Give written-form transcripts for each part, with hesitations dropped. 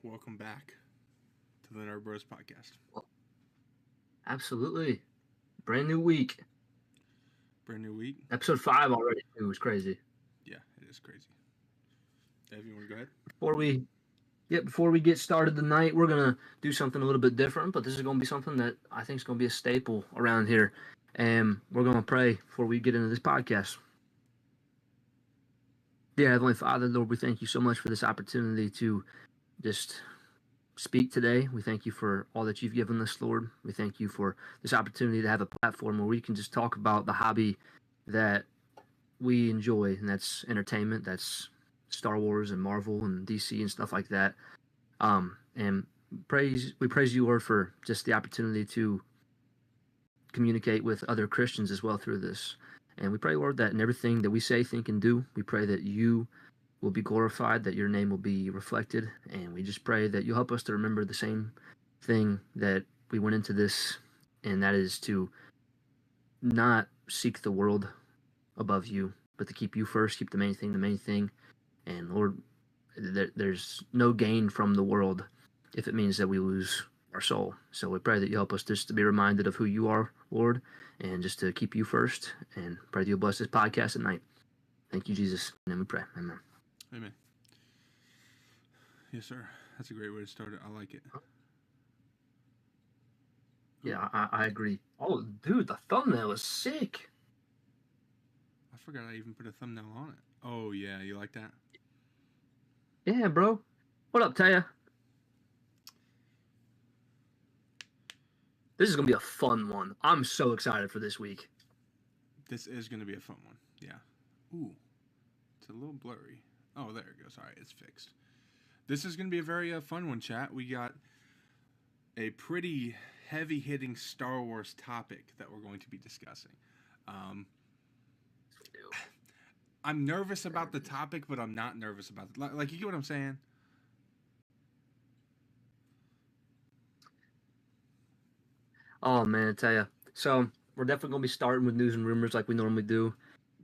welcome back to the Nerds podcast. Absolutely. Brand new week. Brand new week. Episode 5 already. It was crazy. Yeah, it is crazy. Dave, you want to go ahead? Before we get started tonight, we're going to do something a little bit different, but this is going to be something that I think is going to be a staple around here. And we're going to pray before we get into this podcast. Dear Heavenly Father, Lord, we thank you so much for this opportunity to just speak today. We thank you for all that you've given us, Lord. We thank you for this opportunity to have a platform where we can just talk about the hobby that we enjoy, and that's entertainment. That's Star Wars and Marvel and DC and stuff like that. And we praise you, Lord, for just the opportunity to communicate with other Christians as well through this. And we pray, Lord, that in everything that we say, think, and do, we pray that you will be glorified, that your name will be reflected. And we just pray that you'll help us to remember the same thing that we went into this, and that is to not seek the world above you, but to keep you first, keep the main thing. And Lord, there's no gain from the world if it means that we lose our soul. So we pray that you help us just to be reminded of who you are, Lord, and just to keep you first. And pray that you'll bless this podcast at night. Thank you, Jesus. And then we pray. Amen. Amen. Yes, sir. That's a great way to start it. I like it. Yeah, I agree. Oh, dude, the thumbnail is sick. I forgot I even put a thumbnail on it. Oh, yeah. You like that? Yeah, bro. What up, Taya? This is going to be a fun one. I'm so excited for this week. This is going to be a fun one. Yeah. Ooh. It's a little blurry. Oh, there it goes. All right, it's fixed. This is going to be a very fun one, chat. We got a pretty heavy-hitting Star Wars topic that we're going to be discussing. I'm nervous about the topic, but I'm not nervous about it. Like, you get what I'm saying? Oh, man, I tell you. So we're definitely going to be starting with news and rumors like we normally do.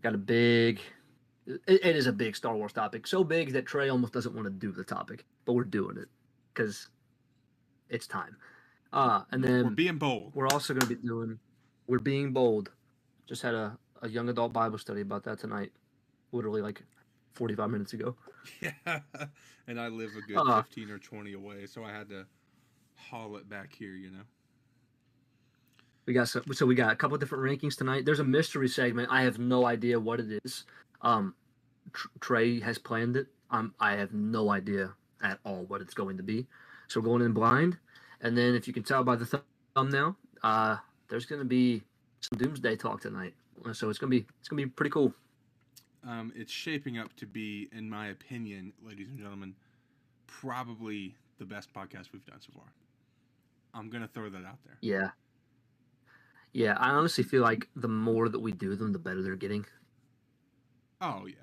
Got a big... It is a big Star Wars topic. So big that Trey almost doesn't want to do the topic. But we're doing it because it's time. And then... We're being bold. We're also going to be doing... We're being bold. Just had a young adult Bible study about that tonight. Literally like 45 minutes ago. Yeah. And I live a good 15 or 20 away. So I had to haul it back here, you know. We got we got a couple of different rankings tonight. There's a mystery segment. I have no idea what it is. Trey has planned it. I have no idea at all what it's going to be. So we're going in blind. And then if you can tell by the thumbnail, there's going to be some Doomsday talk tonight. So it's going to be pretty cool. It's shaping up to be, in my opinion, ladies and gentlemen, probably the best podcast we've done so far. I'm going to throw that out there. Yeah. Yeah, I honestly feel like the more that we do them, the better they're getting. Oh, yeah.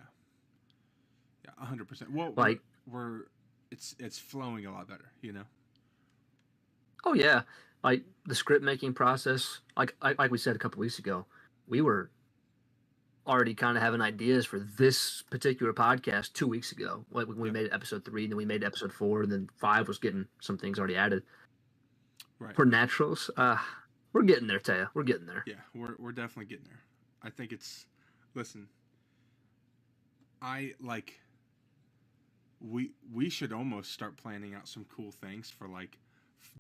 Yeah, 100%. Well, like, it's flowing a lot better, you know? Oh, yeah. Like, the script-making process, like we said a couple weeks ago, we were already kind of having ideas for this particular podcast 2 weeks ago. Like, when we made episode 3, and then we made episode 4, and then 5 was getting some things already added. Right. For naturals, we're getting there, Taya. We're getting there. Yeah, we're definitely getting there. I think it's... Listen, we should almost start planning out some cool things for, like,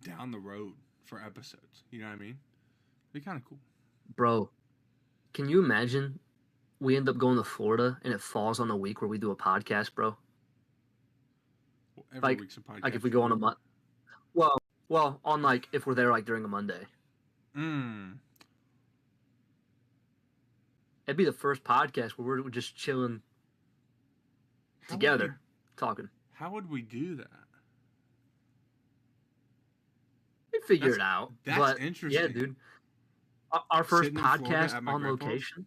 down the road for episodes. You know what I mean? It'd be kind of cool. Bro, can you imagine we end up going to Florida and it falls on the week where we do a podcast, bro? Well, every week's a podcast. Like if we go on a month. Well, on like if we're there like during a Monday. It'd be the first podcast where we're just chilling together, talking. How would we do that? We figure it out. That's interesting. Yeah, dude. Our first podcast on location.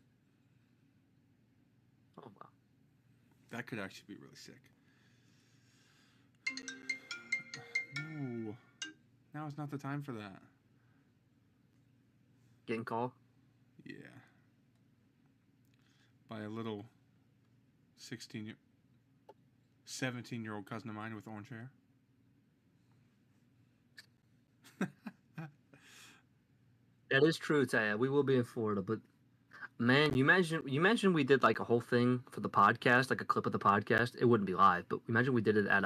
Oh, wow. That could actually be really sick. No. Now is not the time for that. Getting called? Yeah. By a little 17-year-old cousin of mine with orange hair. That is true, Taya. We will be in Florida, but man, you imagine we did like a whole thing for the podcast, like a clip of the podcast. It wouldn't be live, but imagine we did it at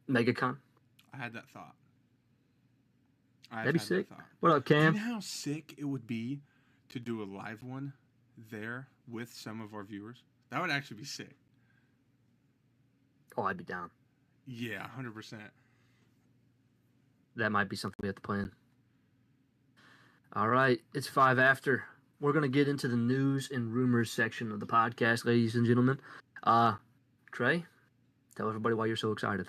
MegaCon. I had that thought. I've That'd be had that sick. thought. What up, Do you Cam? know how sick it would be to do a live one there with some of our viewers? That would actually be sick. Oh, I'd be down. Yeah, 100%. That might be something we have to plan. All right, it's 5 after. We're gonna get into the news and rumors section of the podcast, ladies and gentlemen. Trey, tell everybody why you're so excited.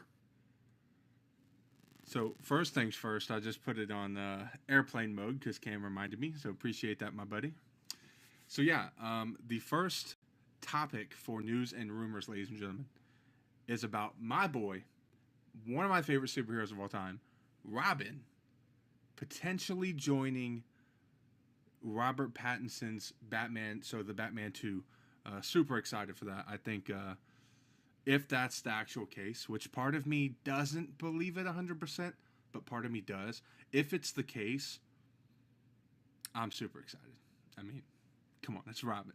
So first things first, I just put it on airplane mode because Cam reminded me. So appreciate that, my buddy. So yeah, the first topic for news and rumors, ladies and gentlemen, is about my boy, one of my favorite superheroes of all time, Robin, potentially joining Robert Pattinson's Batman. So the Batman 2, super excited for that. I think if that's the actual case, which part of me doesn't believe it 100%, but part of me does. If it's the case, I'm super excited. I mean, come on, it's Robin.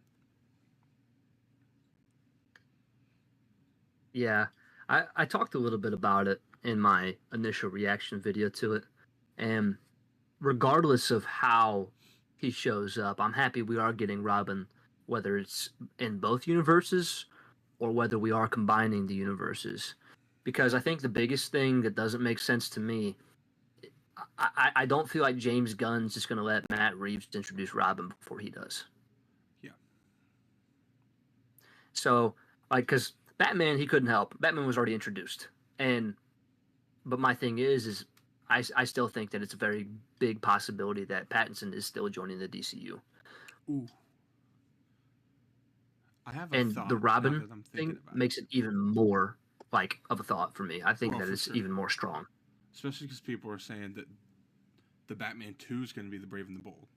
Yeah, I talked a little bit about it in my initial reaction video to it, and regardless of how he shows up, I'm happy we are getting Robin, whether it's in both universes or whether we are combining the universes. Because I think the biggest thing that doesn't make sense to me, I don't feel like James Gunn's just going to let Matt Reeves introduce Robin before he does. Yeah. So, like, because Batman, he couldn't help. Batman was already introduced. But my thing is I still think that it's a very big possibility that Pattinson is still joining the DCU. Ooh. I have a And thought the now Robin that I'm thinking thing about makes it even more like of a thought for me. I think Well, that for it's sure. even more strong. Especially because people are saying that the Batman 2 is going to be the Brave and the Bold.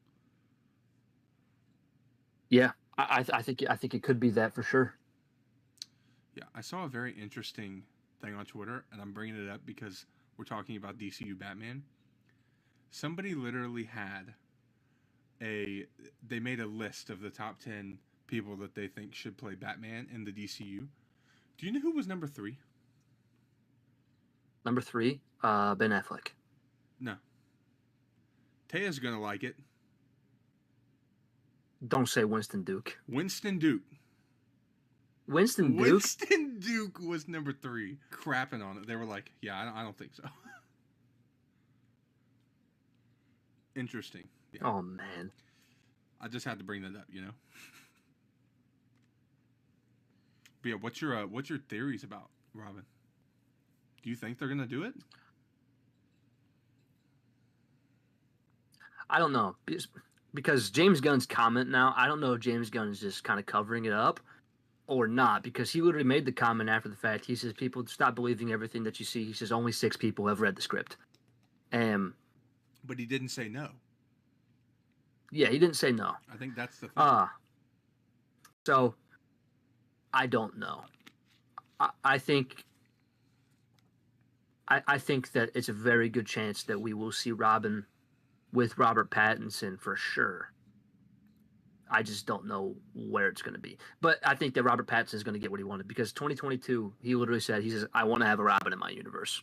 Yeah, I think it could be that for sure. Yeah, I saw a very interesting thing on Twitter, and I'm bringing it up because we're talking about DCU Batman. Somebody literally had they made a list of the top 10 people that they think should play Batman in the DCU. Do you know who was number 3? Number 3, Ben Affleck. No. Taya's going to like it. Don't say Winston Duke. Winston Duke. Winston Duke? Winston Duke was number 3. Crapping on it. They were like, yeah, I don't think so. Interesting. Yeah. Oh, man. I just had to bring that up, you know? But yeah, what's your theories about Robin? Do you think they're going to do it? I don't know. Because James Gunn's comment now, I don't know if James Gunn is just kind of covering it up or not, because he literally made the comment after the fact. He says, people stop believing everything that you see. He says, only 6 people have read the script. But he didn't say no. Yeah, he didn't say no. I think that's the thing. So, I don't know. I think that it's a very good chance that we will see Robin with Robert Pattinson for sure. I just don't know where it's going to be. But I think that Robert Pattinson is going to get what he wanted, because 2022, he literally said, he says, I want to have a Robin in my universe.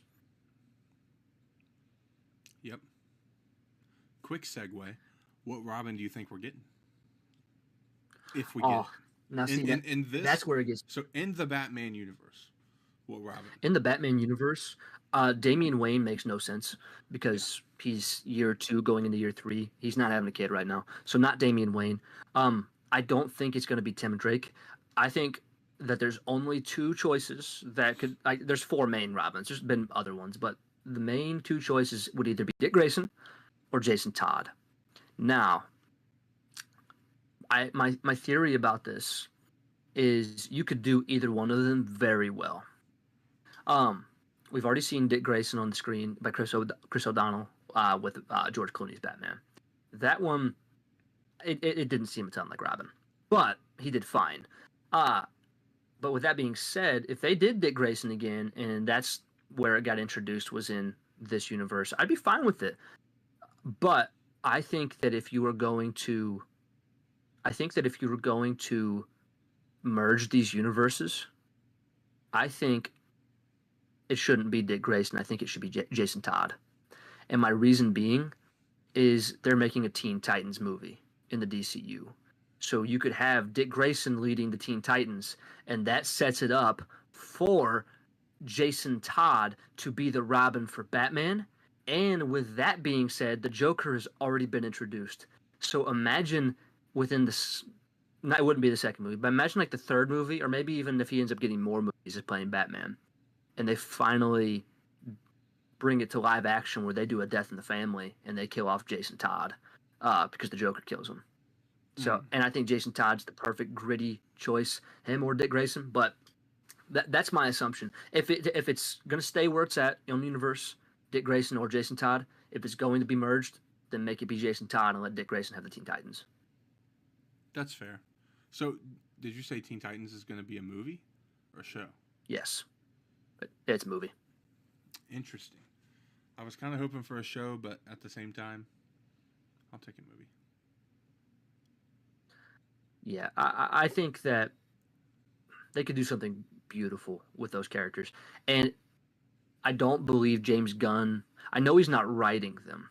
Yep. Quick segue. What Robin do you think we're getting? If we get it. Now see, in this, that's where it gets... So in the Batman universe, what Robin? In the Batman universe, Damian Wayne makes no sense, because he's year 2 going into year 3. He's not having a kid right now. So not Damian Wayne. I don't think it's going to be Tim Drake. I think that there's only 2 choices that could... there's 4 main Robins. There's been other ones, but the main 2 choices would either be Dick Grayson or Jason Todd. Now, my theory about this is you could do either one of them very well. We've already seen Dick Grayson on the screen by Chris O'Donnell with George Clooney's Batman. That one, it didn't seem a ton like Robin, but he did fine. But with that being said, if they did Dick Grayson again, and that's where it got introduced was in this universe, I'd be fine with it. But I think that if you were going to, merge these universes, I think it shouldn't be Dick Grayson. I think it should be Jason Todd. And my reason being is they're making a Teen Titans movie in the DCU. So you could have Dick Grayson leading the Teen Titans, and that sets it up for Jason Todd to be the Robin for Batman. And with that being said, the Joker has already been introduced. So imagine within this, it wouldn't be the second movie, but imagine like the third movie, or maybe even if he ends up getting more movies as playing Batman, and they finally bring it to live action where they do a death in the family and they kill off Jason Todd because the Joker kills him. So, and I think Jason Todd's the perfect gritty choice, him or Dick Grayson. But that's my assumption. If it's going to stay where it's at in the universe, Dick Grayson or Jason Todd. If it's going to be merged, then make it be Jason Todd and let Dick Grayson have the Teen Titans. That's fair. So, did you say Teen Titans is going to be a movie or a show? Yes, but it's a movie. Interesting. I was kind of hoping for a show, but at the same time, I'll take a movie. Yeah, I think that they could do something beautiful with those characters. And I don't believe James Gunn, I know he's not writing them.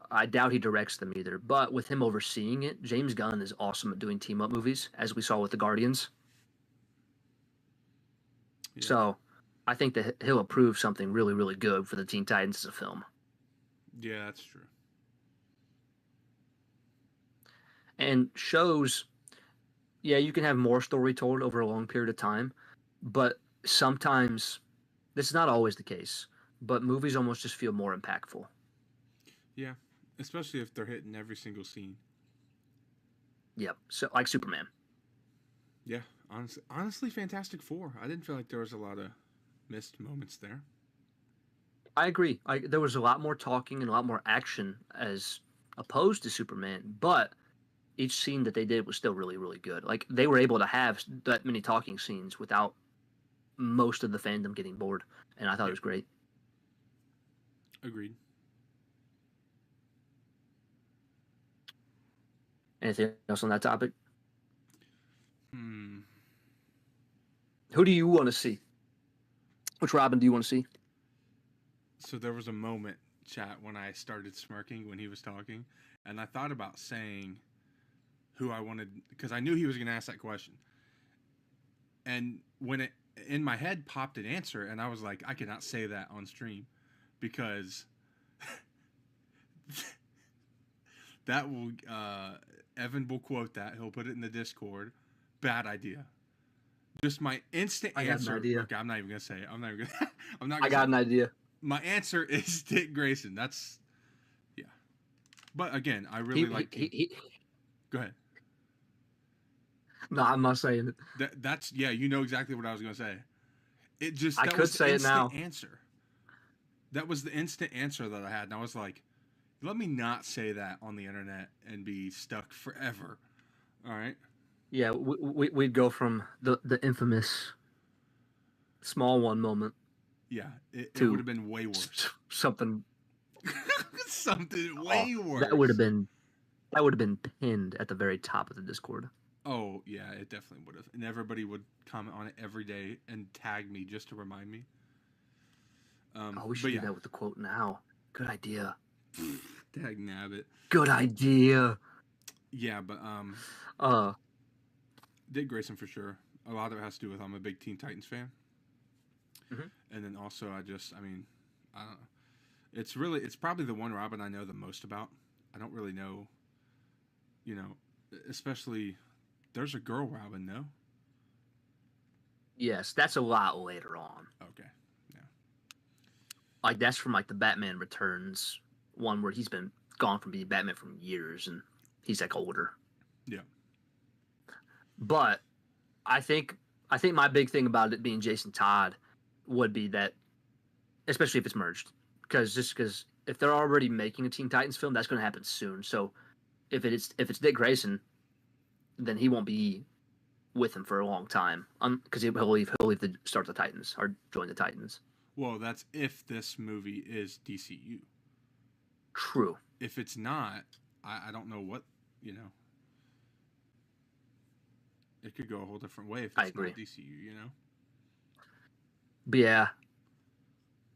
I doubt he directs them either. But with him overseeing it, James Gunn is awesome at doing team-up movies, as we saw with the Guardians. Yeah. So I think that he'll approve something really, really good for the Teen Titans as a film. Yeah, that's true. And shows, yeah, you can have more story told over a long period of time, but sometimes, this is not always the case, but movies almost just feel more impactful. Yeah, especially if they're hitting every single scene. Yep, so like Superman. Yeah, honestly, Fantastic Four. I didn't feel like there was a lot of missed moments there. I agree. There was a lot more talking and a lot more action as opposed to Superman, but each scene that they did was still really, really good. Like, they were able to have that many talking scenes without most of the fandom getting bored, and I thought it was great. Agreed. Anything else on that topic? Who do you want to see? Which Robin do you want to see? So there was a moment, chat, when I started smirking when he was talking, and I thought about saying who I wanted, because I knew he was going to ask that question. And when it in my head popped an answer, and I was like, I cannot say that on stream, because that will Evan will quote that. He'll put it in the Discord. Bad idea. Just my instant answer. I got an idea. Okay, I'm not even gonna say it. I'm not even gonna. I got an idea. My answer is Dick Grayson. That's, yeah. But again, I really like. Go ahead. No, I'm not saying it. That's yeah. You know exactly what I was gonna say. It just. I could say it now. Answer. That was the instant answer that I had, and I was like, "Let me not say that on the internet and be stuck forever." All right. Yeah, we'd go from the infamous small one moment. Yeah, it would have been way worse. Something way worse. That would have been pinned at the very top of the Discord. Oh yeah, it definitely would have, and everybody would comment on it every day and tag me just to remind me. We should do that with the quote now. Good idea. Tag nabbit. Good idea. Yeah, but Dick Grayson for sure. A lot of it has to do with I'm a big Teen Titans fan. Mm-hmm. And then also I don't know. It's probably the one Robin I know the most about. I don't really know, especially there's a girl Robin, no? Yes, that's a lot later on. Okay. Yeah. Like that's from like the Batman Returns one where he's been gone from being Batman for years and he's like older. Yeah. But I think my big thing about it being Jason Todd would be that, especially if it's merged, because if they're already making a Teen Titans film, that's going to happen soon. So if it's Dick Grayson, then he won't be with him for a long time, because he'll leave to start the Titans or join the Titans. Well, that's if this movie is DCU. True. if it's not, I don't know what, you know. It could go a whole different way if I it's agree. not DCU, you know? But yeah.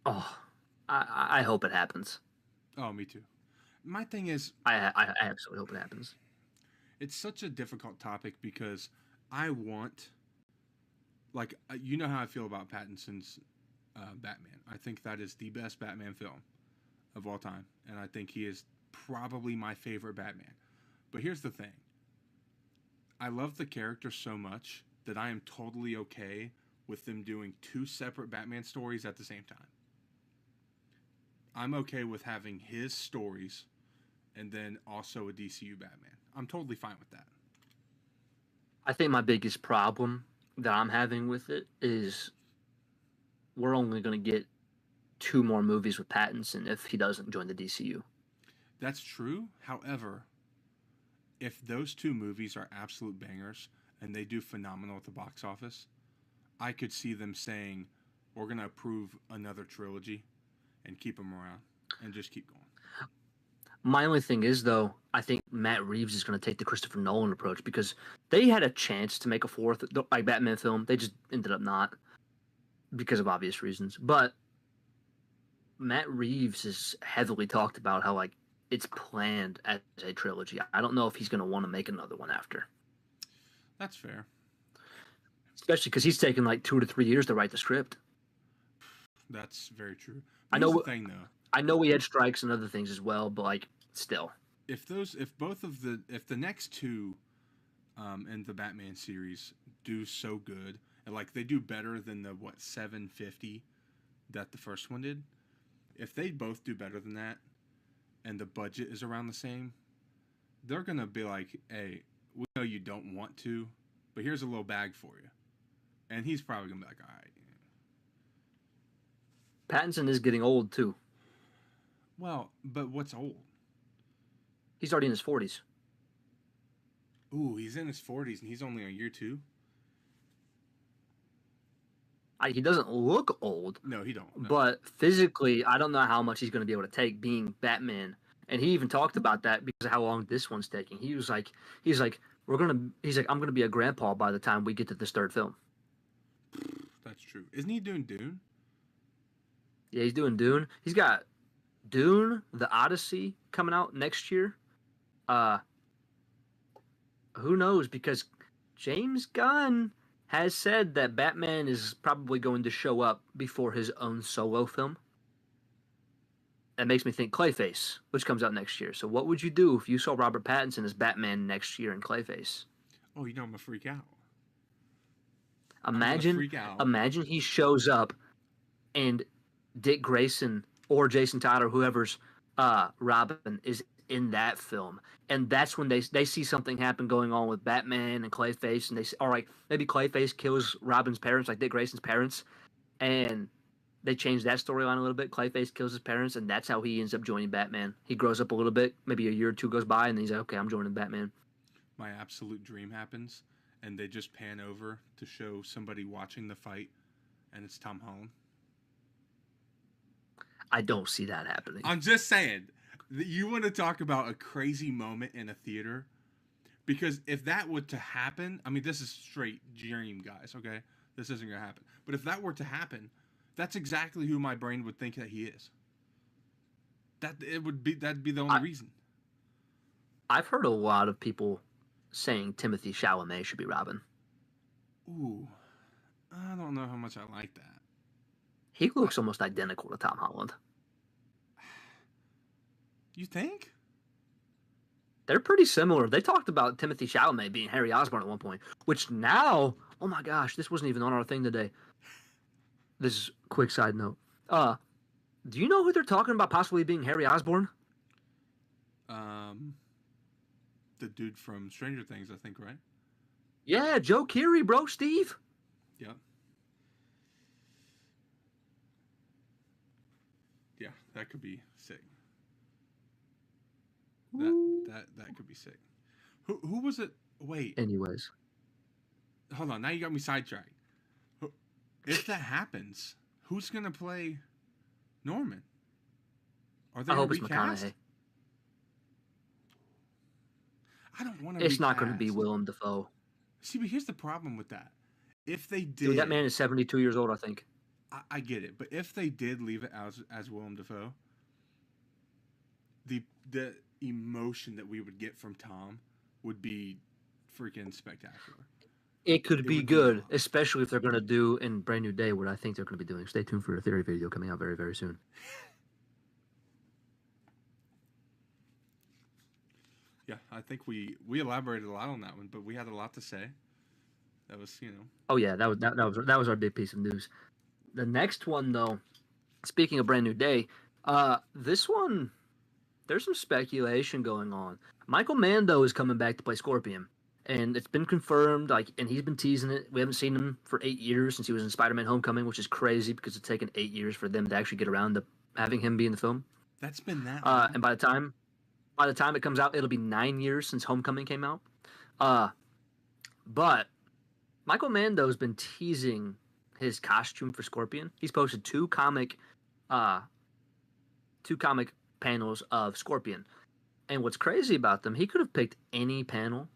Oh, I hope it happens. Oh, me too. My thing is, I absolutely hope it happens. it's such a difficult topic because I want, like, you know how I feel about Pattinson's Batman. I think that is the best Batman film of all time, and I think he is probably my favorite Batman. But here's the thing. I love the character so much that I am totally okay with them doing two separate Batman stories at the same time. I'm okay with having his stories and then also a DCU Batman. I'm totally fine with that. I think my biggest problem that I'm having with it is we're only going to get 2 more movies with Pattinson if he doesn't join the DCU. That's true. However, if those 2 movies are absolute bangers and they do phenomenal at the box office, I could see them saying, we're going to approve another trilogy and keep them around and just keep going. My only thing is, though, I think Matt Reeves is going to take the Christopher Nolan approach because they had a chance to make a 4th like Batman film. They just ended up not because of obvious reasons. But Matt Reeves has heavily talked about how like it's planned as a trilogy. I don't know if he's going to want to make another one after. That's fair. Especially because he's taken like 2 to 3 years to write the script. That's very true. I know. The thing, though. I know we had strikes and other things as well, but like still. If the next 2 in the Batman series do so good, and like they do better than the 750 that the first one did, if they both do better than that and the budget is around the same, they're gonna be like, hey, we know you don't want to, but here's a little bag for you. And he's probably gonna be like, all right. Pattinson is getting old too. Well, but what's old? He's already in his 40s. Ooh, he's in his 40s and he's only on year 2? He doesn't look old. No, he don't. No. But physically, I don't know how much he's going to be able to take being Batman. And he even talked about that because of how long this one's taking. He's like, I'm going to be a grandpa by the time we get to this 3rd film. That's true. Isn't he doing Dune? Yeah, he's doing Dune. He's got Dune, The Odyssey coming out next year. Who knows? Because James Gunn has said that Batman is probably going to show up before his own solo film. That makes me think Clayface, which comes out next year. So what would you do if you saw Robert Pattinson as Batman next year in Clayface? Oh, you know I'm gonna freak out. Imagine he shows up and Dick Grayson or Jason Todd or whoever's Robin is in that film, and that's when they see something happen going on with Batman and Clayface, and they say, all right, maybe Clayface kills Robin's parents, like Dick Grayson's parents, and they change that storyline a little bit. Clayface kills his parents, and that's how he ends up joining Batman. He grows up a little bit, maybe a year or 2 goes by, and then he's like, okay, I'm joining Batman. My absolute dream happens, and they just pan over to show somebody watching the fight, and it's Tom Holland. I don't see that happening. I'm just saying, you want to talk about a crazy moment in a theater? Because if that were to happen, I mean, this is straight dream, guys, okay? This isn't going to happen. But if that were to happen, that's exactly who my brain would think that he is. That'd be the only reason. I've heard a lot of people saying Timothée Chalamet should be Robin. Ooh, I don't know how much I like that. He looks almost identical to Tom Holland. You think? They're pretty similar. They talked about Timothée Chalamet being Harry Osborn at one point, which now, oh my gosh, this wasn't even on our thing today. This is a quick side note. Do you know who they're talking about possibly being Harry Osborn? The dude from Stranger Things, I think, right? Yeah, Joe Keery, bro, Steve. Yep. Yeah, that could be sick. That could be sick. Who was it? Wait. Anyways. Hold on. Now you got me sidetracked. If that happens, who's gonna play Norman? Are they I hope it's McConaughey. I don't want to It's not going to be recast. Willem Dafoe. See, but here's the problem with that. If they did, Dude, that man is 72 years old, I think. I get it, but if they did leave it as Willem Dafoe, the emotion that we would get from Tom would be freaking spectacular. It could be would good, especially if they're going to do in Brand New Day what I think they're going to be doing. Stay tuned for a theory video coming out very, very soon. Yeah, I think we elaborated a lot on that one, but we had a lot to say. That was, Oh yeah, that was our big piece of news. The next one, though, speaking of Brand New Day, this one, there's some speculation going on. Michael Mando is coming back to play Scorpion, and it's been confirmed. And he's been teasing it. We haven't seen him for 8 years since he was in Spider-Man: Homecoming, which is crazy because it's taken 8 years for them to actually get around to having him be in the film. That's been that long. And by the time it comes out, it'll be 9 years since Homecoming came out. But Michael Mando's been teasing his costume for Scorpion. He's posted two comic panels of Scorpion. And what's crazy about them, he could have picked any panel,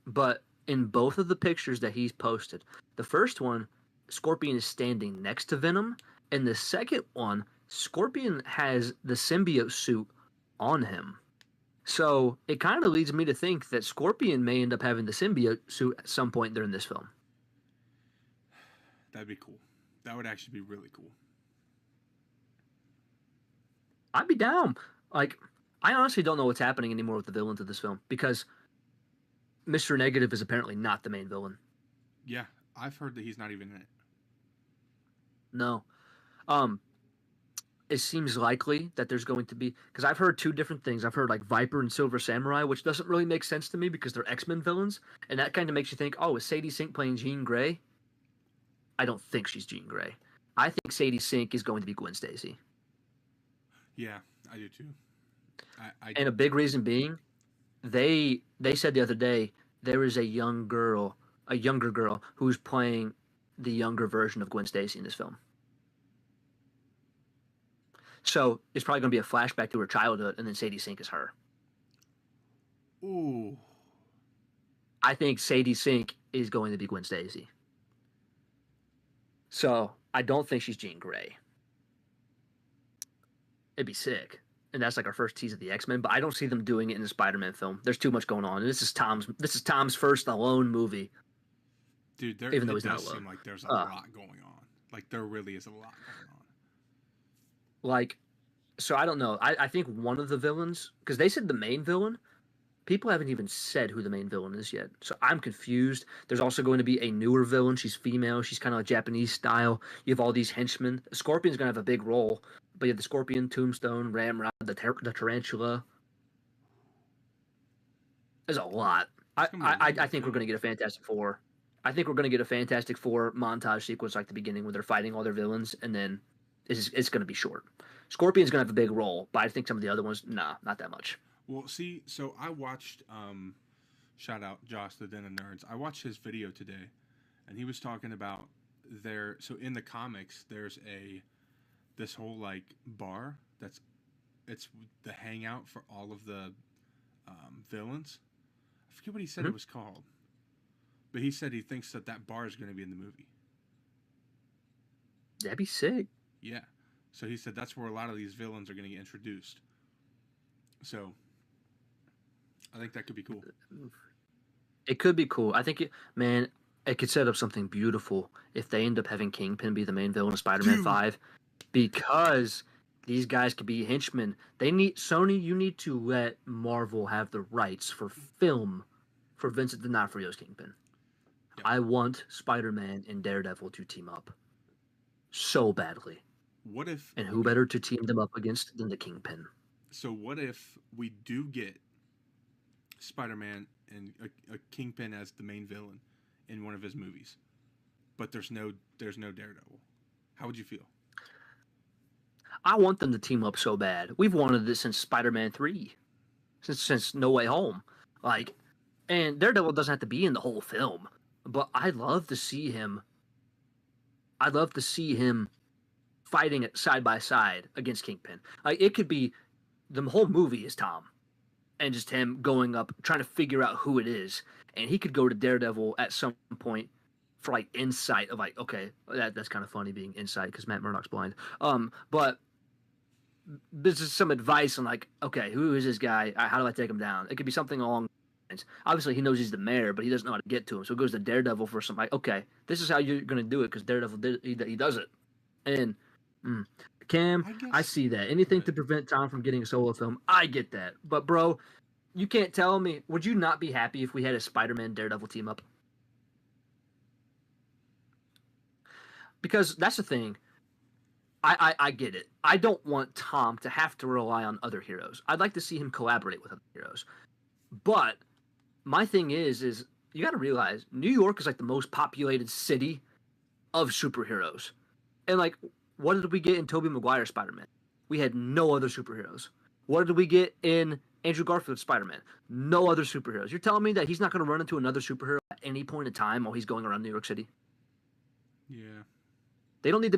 but in both of the pictures that he's posted, the first one, Scorpion is standing next to Venom, and the second one, Scorpion has the symbiote suit on him. So it kind of leads me to think that Scorpion may end up having the symbiote suit at some point during this film. That'd be cool. That would actually be really cool. I'd be down. I honestly don't know what's happening anymore with the villains of this film because Mr. Negative is apparently not the main villain. Yeah, I've heard that he's not even in it. No. It seems likely that there's going to be, because I've heard two different things. I've heard Viper and Silver Samurai, which doesn't really make sense to me because they're X-Men villains, and that kind of makes you think, oh, is Sadie Sink playing Jean Grey? I don't think she's Jean Grey. I think Sadie Sink is going to be Gwen Stacy. Yeah, I do too. And a big reason being, they said the other day there is a younger girl who's playing the younger version of Gwen Stacy in this film. So it's probably going to be a flashback to her childhood, and then Sadie Sink is her. Ooh. I think Sadie Sink is going to be Gwen Stacy. So I don't think she's Jean Grey. It'd be sick. And that's our first tease of the X-Men, but I don't see them doing it in the Spider-Man film. There's too much going on. And this is Tom's first alone movie. Dude, even though he's not alone. Seem like there's a lot going on. There really is a lot going on. So I don't know. I think one of the villains, because they said the main villain, people haven't even said who the main villain is yet. So I'm confused. There's also going to be a newer villain. She's female. She's kind of Japanese style. You have all these henchmen. Scorpion's going to have a big role, but you have the Scorpion, Tombstone, Ramrod, the Tarantula. There's a lot. I think we're going to get a Fantastic Four. I think we're going to get a Fantastic Four montage sequence like the beginning where they're fighting all their villains, and then it's going to be short. Scorpion's going to have a big role, but I think some of the other ones, nah, not that much. Well, see, so I watched, shout out Josh, the Den of Nerds. I watched his video today, and he was talking about so in the comics, there's this whole bar it's the hangout for all of the villains. I forget what he said it was called, but he said he thinks that bar is going to be in the movie. That'd be sick. Yeah. So he said that's where a lot of these villains are going to get introduced. So I think that could be cool. It could be cool. I think it could set up something beautiful if they end up having Kingpin be the main villain of Spider-Man 5, because these guys could be henchmen. Sony, you need to let Marvel have the rights for film for Vincent D'Onofrio's Kingpin. Yep. I want Spider-Man and Daredevil to team up so badly. What if? And who better to team them up against than the Kingpin? So what if we do get Spider-Man and a Kingpin as the main villain in one of his movies, but there's no Daredevil? How would you feel? I want them to team up so bad. We've wanted this since Spider-Man 3, since No Way Home. And Daredevil doesn't have to be in the whole film, but I'd love to see him. I'd love to see him fighting it side by side against Kingpin. It could be the whole movie is Tom, and just him going up, trying to figure out who it is. And he could go to Daredevil at some point for like insight of like, okay, that's kind of funny being insight because Matt Murdock's blind. But this is some advice on like, okay, who is this guy? How do I take him down? It could be something along. Obviously, he knows he's the mayor, but he doesn't know how to get to him. So he goes to Daredevil for some like, okay, this is how you're gonna do it because Daredevil he does it. And Cam, I see that. Anything to prevent Tom from getting a solo film, I get that. But bro, you can't tell me. Would you not be happy if we had a Spider-Man Daredevil team up? Because that's the thing. I get it. I don't want Tom to have to rely on other heroes. I'd like to see him collaborate with other heroes. But my thing is you got to realize New York is like the most populated city of superheroes. And like, what did we get in Tobey Maguire's Spider-Man? We had no other superheroes. What did we get in Andrew Garfield's Spider-Man? No other superheroes. You're telling me that he's not going to run into another superhero at any point in time while he's going around New York City? Yeah. They don't need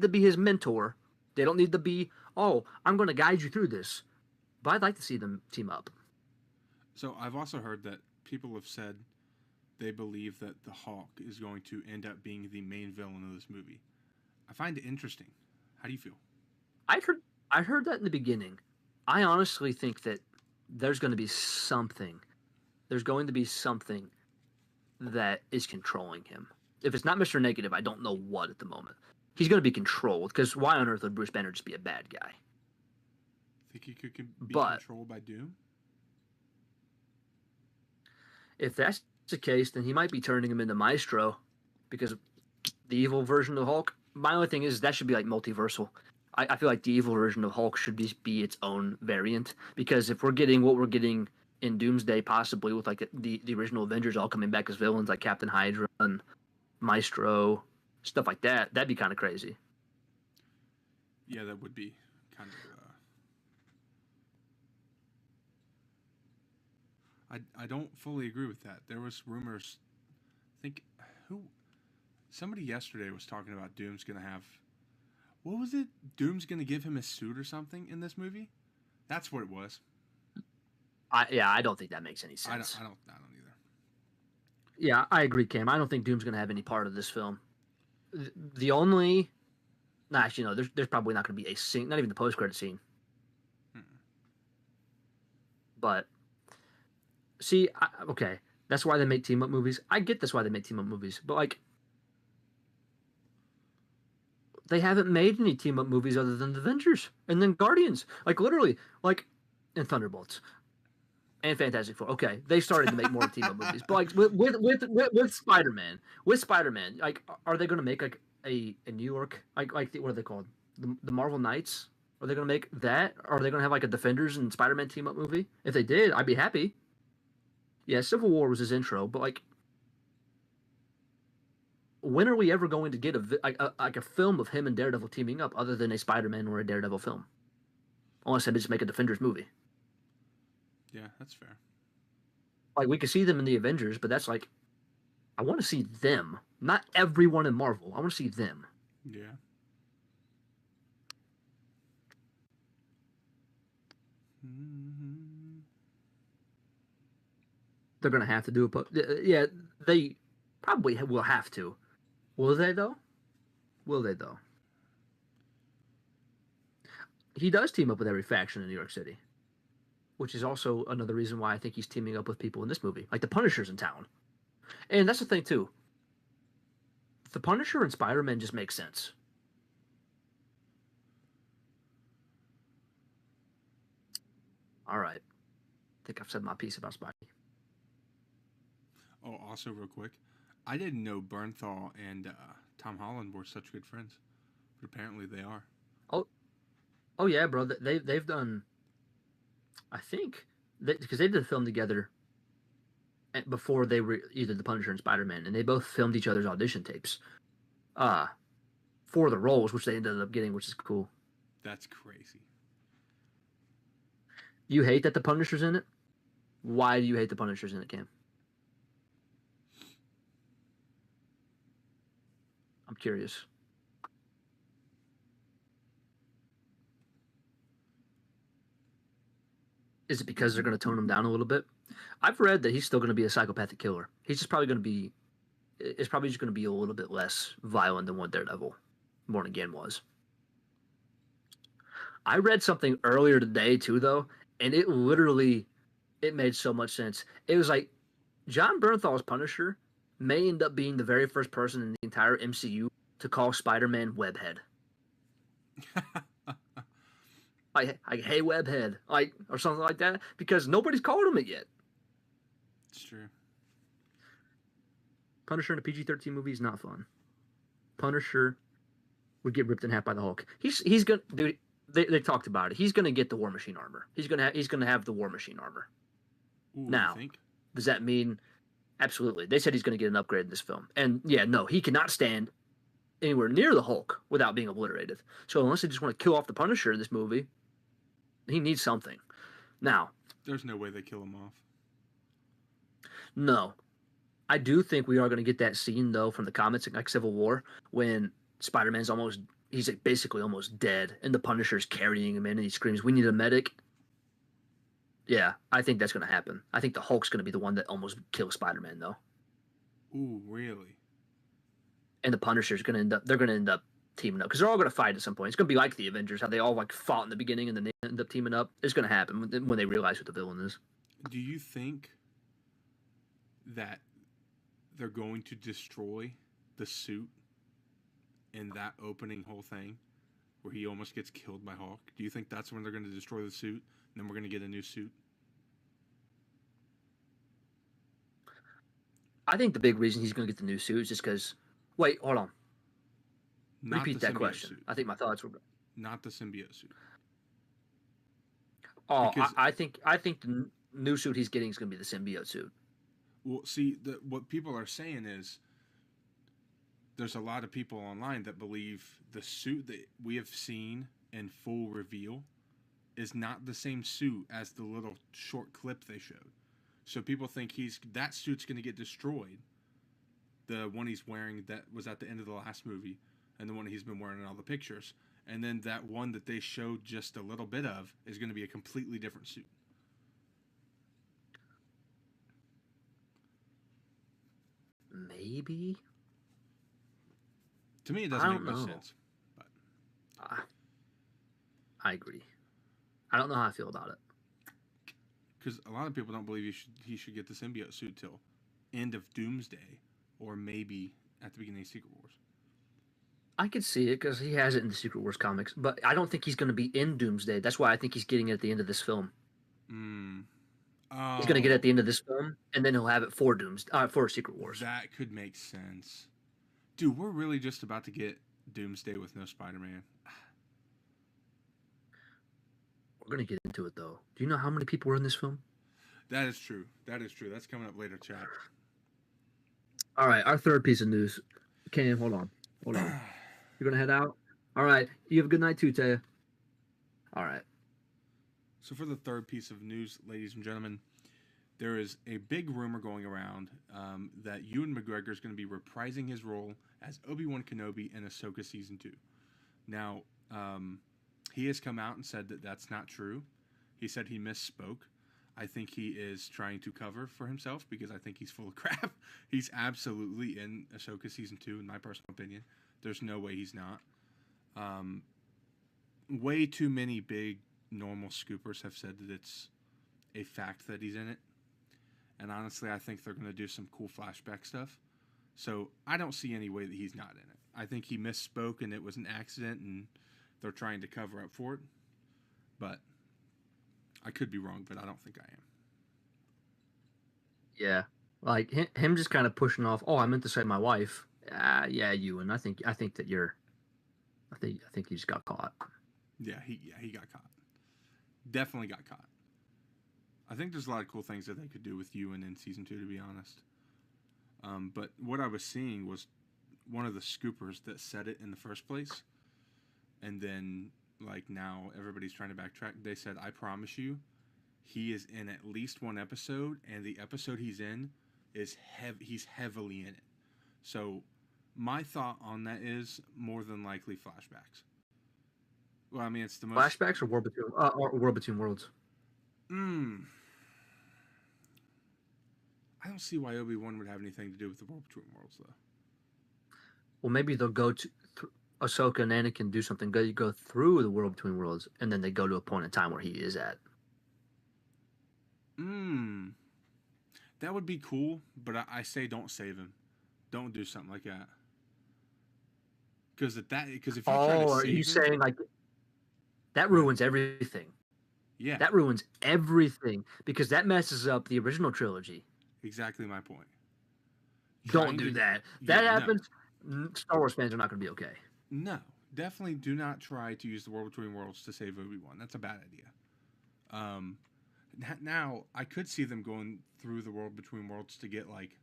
to be his mentor. They don't need to be, oh, I'm going to guide you through this. But I'd like to see them team up. So I've also heard that people have said they believe that the Hulk is going to end up being the main villain of this movie. I find it interesting. How do you feel? I heard that in the beginning. I honestly think that there's going to be something. There's going to be something that is controlling him. If it's not Mr. Negative, I don't know what at the moment. He's going to be controlled because why on earth would Bruce Banner just be a bad guy? Think he could be controlled by Doom? If that's the case, then he might be turning him into Maestro because the evil version of Hulk. My only thing is that should be like multiversal. I feel like the evil version of Hulk should be its own variant because if we're getting what we're getting in Doomsday, possibly with like the original Avengers all coming back as villains like Captain Hydra and Maestro, stuff like that, that'd be kind of crazy. Yeah, that would be kind of. I don't fully agree with that. There was rumors. I think somebody yesterday was talking about Doom's gonna have. What was it? Doom's gonna give him a suit or something in this movie. That's what it was. I don't think that makes any sense. I don't either. Yeah, I agree, Cam. I don't think Doom's gonna have any part of this film. The only, actually, no. There's probably not gonna be a scene, not even the post-credit scene. But see, okay, that's why they make team-up movies. I get that's why they make team-up movies, but like, they haven't made any team-up movies other than the Avengers and then Guardians. Like literally, like, and Thunderbolts and Fantastic Four. Okay, they started to make more team-up movies, but like with Spider-Man, like, are they going to make like a New York what are they called? The Marvel Knights? Are they going to make that? Or are they going to have like a Defenders and Spider-Man team-up movie? If they did, I'd be happy. Yeah, Civil War was his intro, but like, when are we ever going to get a film of him and Daredevil teaming up other than a Spider-Man or a Daredevil film? Unless they just make a Defenders movie. Yeah, that's fair. Like, we could see them in the Avengers, but that's like, I want to see them. Not everyone in Marvel. I want to see them. Yeah. They're going to have to do it. Yeah, they probably will have to. Will they, though? He does team up with every faction in New York City, which is also another reason why I think he's teaming up with people in this movie. Like, the Punisher's in town. And that's the thing, too. The Punisher and Spider-Man just make sense. All right. I think I've said my piece about Spidey. Oh, also real quick, I didn't know Bernthal and Tom Holland were such good friends, but apparently they are. Oh yeah, bro. They've done. I think because they did a film together before they were either the Punisher and Spider-Man, and they both filmed each other's audition tapes, for the roles, which they ended up getting, which is cool. That's crazy. You hate that the Punisher's in it? Why do you hate the Punisher's in it, Cam? I'm curious. Is it because they're going to tone him down a little bit? I've read that he's still going to be a psychopathic killer. He's just probably going to be. It's probably just going to be a little bit less violent than what Daredevil Born Again was. I read something earlier today too, though, and it made so much sense. It was like John Bernthal's Punisher may end up being the very first person in the entire MCU to call Spider-Man Webhead. like, hey, Webhead, or something like that, because nobody's called him it yet. It's true. Punisher in a PG-13 movie is not fun. Punisher would get ripped in half by the Hulk. He's gonna, dude. They talked about it. He's gonna get the War Machine armor. He's gonna have the War Machine armor. Ooh, now, does that mean? Absolutely. They said he's gonna get an upgrade in this film, and yeah, no, he cannot stand anywhere near the Hulk without being obliterated. So unless they just want to kill off the Punisher in this movie, he needs something. Now, there's no way they kill him off. No. I do think we are going to get that scene, though, from the comics, like Civil War, when Spider-Man's he's basically almost dead, and the Punisher's carrying him in, and he screams, "We need a medic." Yeah, I think that's going to happen. I think the Hulk's going to be the one that almost kills Spider-Man, though. Ooh, really? And the Punisher's going to end up teaming up, because they're all going to fight at some point. It's going to be like the Avengers, how they all fought in the beginning, and then they end up teaming up. It's going to happen when they realize who the villain is. Do you think that they're going to destroy the suit in that opening whole thing where he almost gets killed by Hulk? Do you think that's when they're going to destroy the suit and then we're going to get a new suit? I think the big reason he's going to get the new suit is just because... Wait, hold on. Repeat that question. Suit. I think my thoughts were... Not the symbiote suit. Oh, I think the new suit he's getting is going to be the symbiote suit. Well, see, what people are saying is there's a lot of people online that believe the suit that we have seen in full reveal is not the same suit as the little short clip they showed. So people think that suit's going to get destroyed. The one he's wearing that was at the end of the last movie, and the one he's been wearing in all the pictures. And then that one that they showed just a little bit of is going to be a completely different suit. Maybe. To me, it doesn't make much sense. But I agree. I don't know how I feel about it. Because a lot of people don't believe he should get the symbiote suit till end of Doomsday, or maybe at the beginning of Secret Wars. I could see it because he has it in the Secret Wars comics, but I don't think he's going to be in Doomsday. That's why I think he's getting it at the end of this film. He's going to get it at the end of this film, and then he'll have it for for Secret Wars. That could make sense. Dude, we're really just about to get Doomsday with no Spider-Man. We're going to get into it, though. Do you know how many people were in this film? That is true. That's coming up later, chat. All right, our third piece of news. Cam, hold on. You're going to head out? All right. You have a good night, too, Taya. All right. So for the third piece of news, ladies and gentlemen, there is a big rumor going around that Ewan McGregor is going to be reprising his role as Obi-Wan Kenobi in Ahsoka Season 2. Now, he has come out and said that that's not true. He said he misspoke. I think he is trying to cover for himself because I think he's full of crap. He's absolutely in Ahsoka Season 2, in my personal opinion. There's no way he's not. Way too many big normal scoopers have said that it's a fact that he's in it. And honestly, I think they're going to do some cool flashback stuff. So I don't see any way that he's not in it. I think he misspoke and it was an accident and they're trying to cover up for it. But I could be wrong, but I don't think I am. Yeah. Like him just kind of pushing off, I meant to say my wife. Yeah, Ewan. I think that you're I think he just got caught. Yeah, he got caught. Definitely got caught. I think there's a lot of cool things that they could do with Ewan in Season 2, to be honest. But what I was seeing was one of the scoopers that said it in the first place. And then, now everybody's trying to backtrack. They said, I promise you, he is in at least one episode, and the episode he's in is he's heavily in it. So my thought on that is more than likely flashbacks. Well, I mean, it's the most... Flashbacks or War Between Worlds? Hmm. I don't see why Obi-Wan would have anything to do with the World Between Worlds, though. Well, maybe they'll go to Ahsoka and Anakin do something good. You go through the world between worlds, and then they go to a point in time where he is at. Hmm. That would be cool, but I say don't save him. Don't do something like that. Because if you try to Oh, are you save him, saying like that go ahead. ruins everything? Yeah, That ruins everything because that messes up the original trilogy. exactly my point. Don't Trying do to, that. yeah, That no, happens. Star Wars fans are not going to be okay. no, definitely do not try to use the World Between Worlds to save Obi-Wan. That's a bad idea. Um, now I could see them going through the World Between Worlds to get like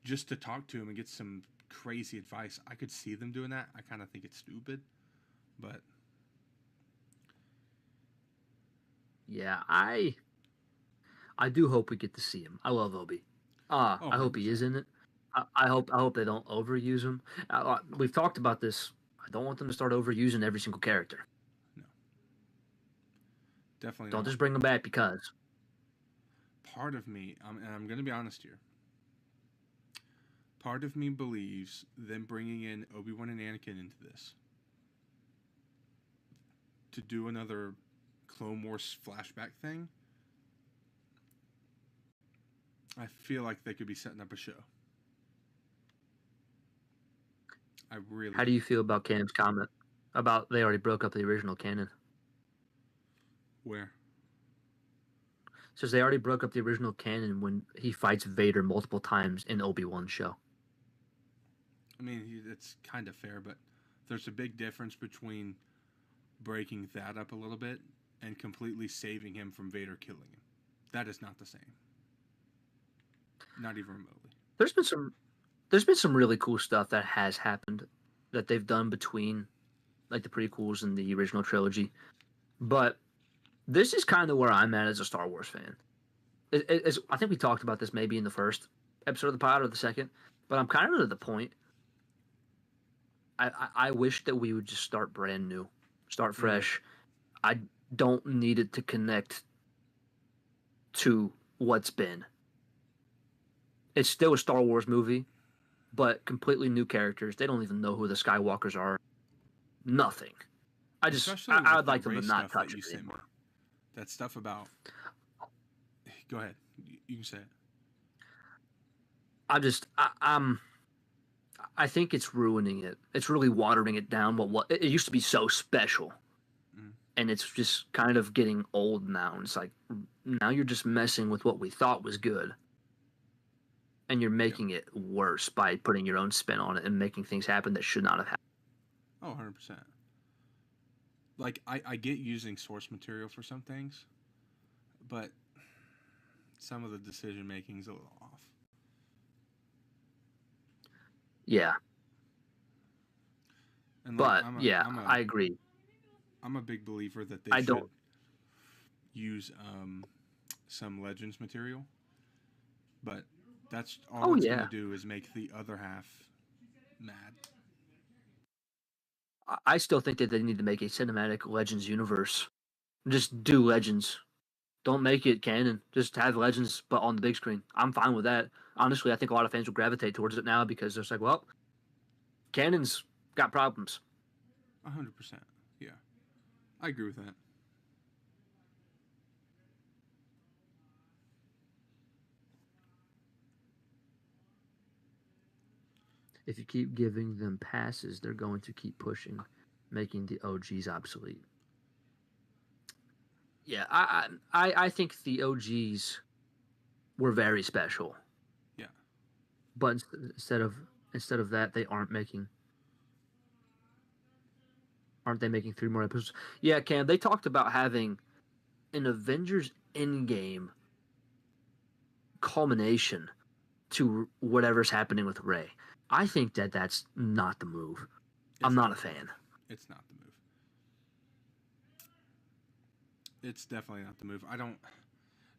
just to talk to him and get some crazy advice. I could see them doing that. I kind of think it's stupid, but Yeah, I do hope we get to see him. I love Obi. oh, I hope he 100%. is in it. I hope they don't overuse him. We've talked about this. I don't want them to start overusing every single character. No, definitely Don't not. just bring them back because. Part of me, and I'm going to be honest here, part of me believes them bringing in Obi-Wan and Anakin into this to do another Clone Wars flashback thing. I feel like they could be setting up a show. I really How do do. you feel about Cam's comment about they already broke up the original canon? Where? Says they already broke up the original canon when he fights Vader multiple times in Obi-Wan's show. I mean, it's kind of fair, but there's a big difference between breaking that up a little bit and completely saving him from Vader killing him. That is not the same. Not even remotely. There's been some really cool stuff that has happened that they've done between like the prequels and the original trilogy. But this is kind of where I'm at as a Star Wars fan. I think we talked about this maybe in the first episode of the pod or the second, but I'm kind of at the point. I wish that we would just start brand new, start fresh. I don't need it to connect to what's been. It's still a Star Wars movie, but completely new characters. They don't even know who the Skywalkers are. Nothing. Especially I like would that like them race to not stuff that touch you it sent me. anymore. That stuff about. Go ahead. You can say it. I think it's ruining it. It's really watering it down. What it used to be so special, Mm. and it's just kind of getting old now. And it's like now you're just messing with what we thought was good, and you're Yep. making it worse by putting your own spin on it and making things happen that should not have happened. Oh, 100%. Like, I get using source material for some things, but some of the decision making is a little off. Yeah, And like but yeah, I agree. I'm a big believer that they I should don't. use some Legends material, but that's all Oh that's going to yeah, do is make the other half mad. I still think that they need to make a cinematic Legends universe. Just do Legends. Don't make it canon. Just have Legends, but on the big screen. I'm fine with that. Honestly, I think a lot of fans will gravitate towards it now because it's like, well, canon's got problems. 100%. Yeah, I agree with that. If you keep giving them passes, they're going to keep pushing, making the OGs obsolete. Yeah, I think the OGs were very special, Yeah, but instead of that, they aren't they making 3 more episodes? Yeah, Cam. They talked about having an Avengers Endgame culmination to whatever's happening with Ray. I think that that's not the move. I'm it's not a not the move. fan. It's not the move. It's definitely not the move. I don't.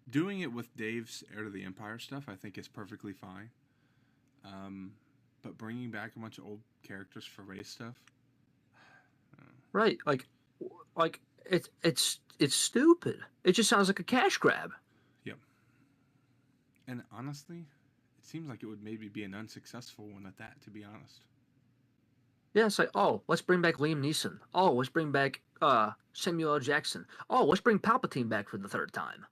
Doing it with Dave's Heir to the Empire stuff, I think is perfectly fine. Um, but bringing back a bunch of old characters for race stuff, Right. Like it's stupid. It just sounds like a cash grab. Yep. And honestly, it seems like it would maybe be an unsuccessful one at that, to be honest. Yeah, it's like, oh, let's bring back Liam Neeson. Oh, let's bring back Samuel L. Jackson. Oh, let's bring Palpatine back for the third time.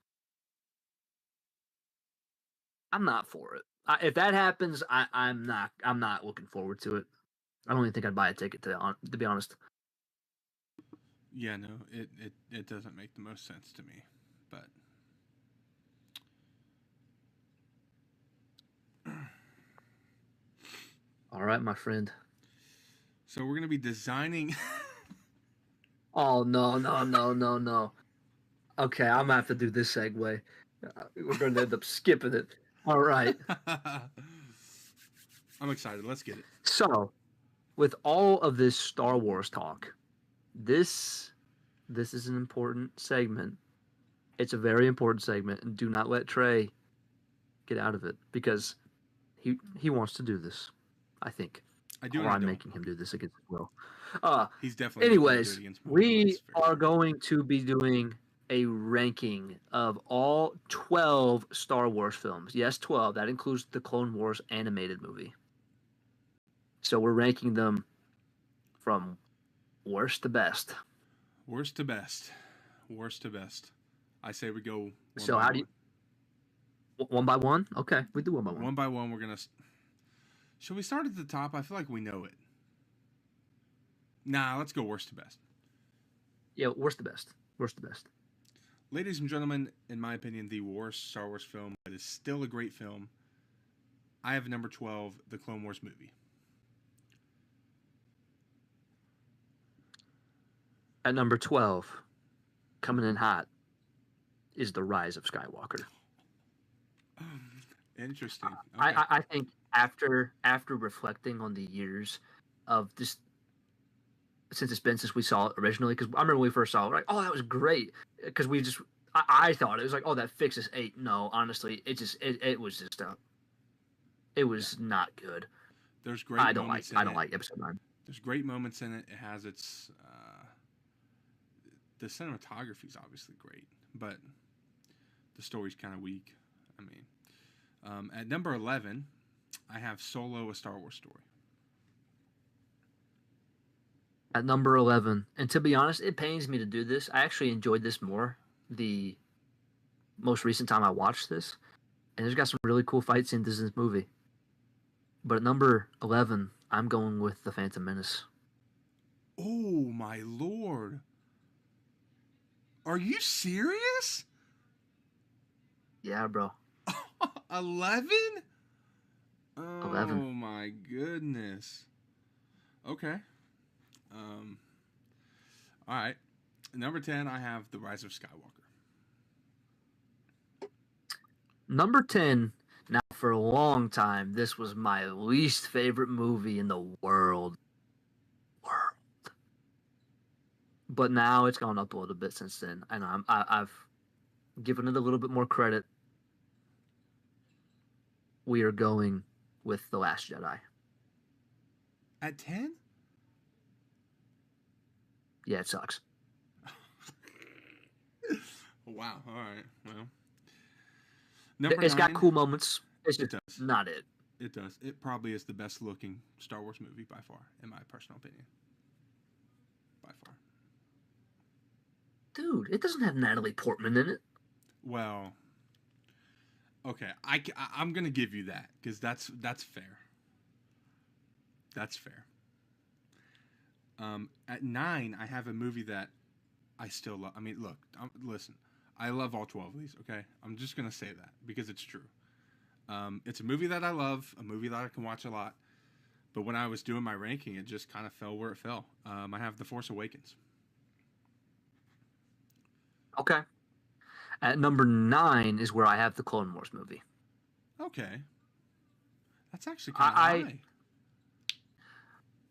I'm not for it. If that happens, I'm not. I'm not looking forward to it. I don't even think I'd buy a ticket to be honest. Yeah, no, it doesn't make the most sense to me. But All right, my friend. so we're gonna be designing. Oh no. Okay, I'm gonna have to do this segue. We're going to end up skipping it. All right. I'm excited. Let's get it. So, with all of this Star Wars talk, this is an important segment. It's a very important segment, and do not let Trey get out of it because he wants to do this. I think. I do. Or I'm making him do this against his will. He's definitely. Anyways, we are going to be doing a ranking of all 12 Star Wars films. Yes, 12. That includes the Clone Wars animated movie. So we're ranking them from worst to best. Worst to best. Worst to best. I say we go. So how do you? One by one? Okay, we do one by one. One by one, we're gonna. Should we start at the top? I feel like we know it. Nah, let's go worst to best. Yeah, worst to best. Worst to best. Ladies and gentlemen, in my opinion, the worst Star Wars film, but is still a great film. I have number 12, the Clone Wars movie. At number 12, coming in hot, is The Rise of Skywalker. Interesting. Okay. I think after reflecting on the years of this, since we saw it originally, because I remember when we first saw it, like, oh, that was great, because I thought it was like, oh, that fixes 8. No, honestly, it was not good. There's great. I don't like episode 9. There's great moments in it. It has its. The cinematography is obviously great, but the story's kind of weak. I mean, at number 11, I have Solo: A Star Wars Story. At number 11, and to be honest, it pains me to do this. I actually enjoyed this more the most recent time I watched this, and there's got some really cool fight scenes in this movie. But at number 11, I'm going with The Phantom Menace. Oh my lord! Are you serious? Yeah, bro. 11? 11. Oh my goodness. Okay. All right. Number 10, I have The Rise of Skywalker. Number 10. Now, for a long time, this was my least favorite movie in the world. But now it's gone up a little bit since then, and I've given it a little bit more credit. We are going with The Last Jedi. At 10? Yeah, it sucks. Wow. All right. Well, It's 9, got cool moments. It's just does. not it. It does. It probably is the best looking Star Wars movie by far, in my personal opinion. By far. Dude, it doesn't have Natalie Portman in it. Well, okay. I'm going to give you that because that's fair. That's fair. At 9, I have a movie that I still love. I mean, look, listen. I love all 12 of these, okay? I'm just going to say that because it's true. It's a movie that I love, a movie that I can watch a lot. But when I was doing my ranking, it just kind of fell where it fell. I have The Force Awakens. Okay. At number 9 is where I have the Clone Wars movie. Okay. That's actually kind of high.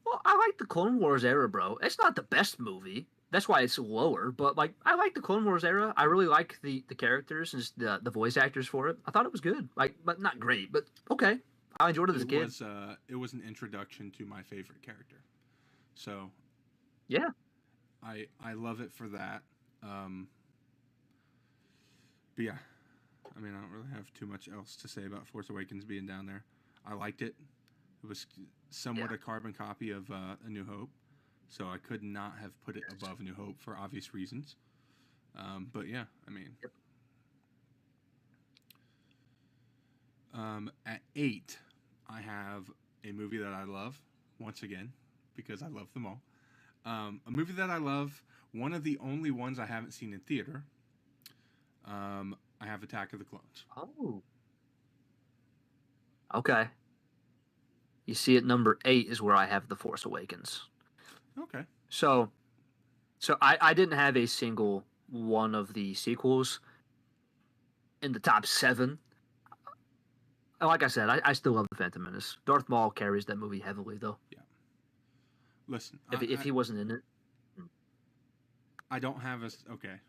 Well, I like the Clone Wars era, bro. It's not the best movie. That's why it's lower. But like, I like the Clone Wars era. I really like the characters and the voice actors for it. I thought it was good. Like, but not great. But okay, I enjoyed it as a kid. It was an introduction to my favorite character. So yeah, I love it for that. But yeah, I mean, I don't really have too much else to say about Force Awakens being down there. I liked it. It was somewhat Yeah. a carbon copy of A New Hope, so I could not have put it Yes. above A New Hope for obvious reasons. But yeah, I mean, Yep. at 8, I have a movie that I love, once again, because I love them all. A movie that I love, one of the only ones I haven't seen in theater. I have Attack of the Clones. Oh. Okay. You see, at number 8 is where I have The Force Awakens. Okay. So, I didn't have a single one of the sequels in the top 7. Like I said, I still love The Phantom Menace. Darth Maul carries that movie heavily, though. Yeah. Listen, If he wasn't in it, I don't have a. Okay.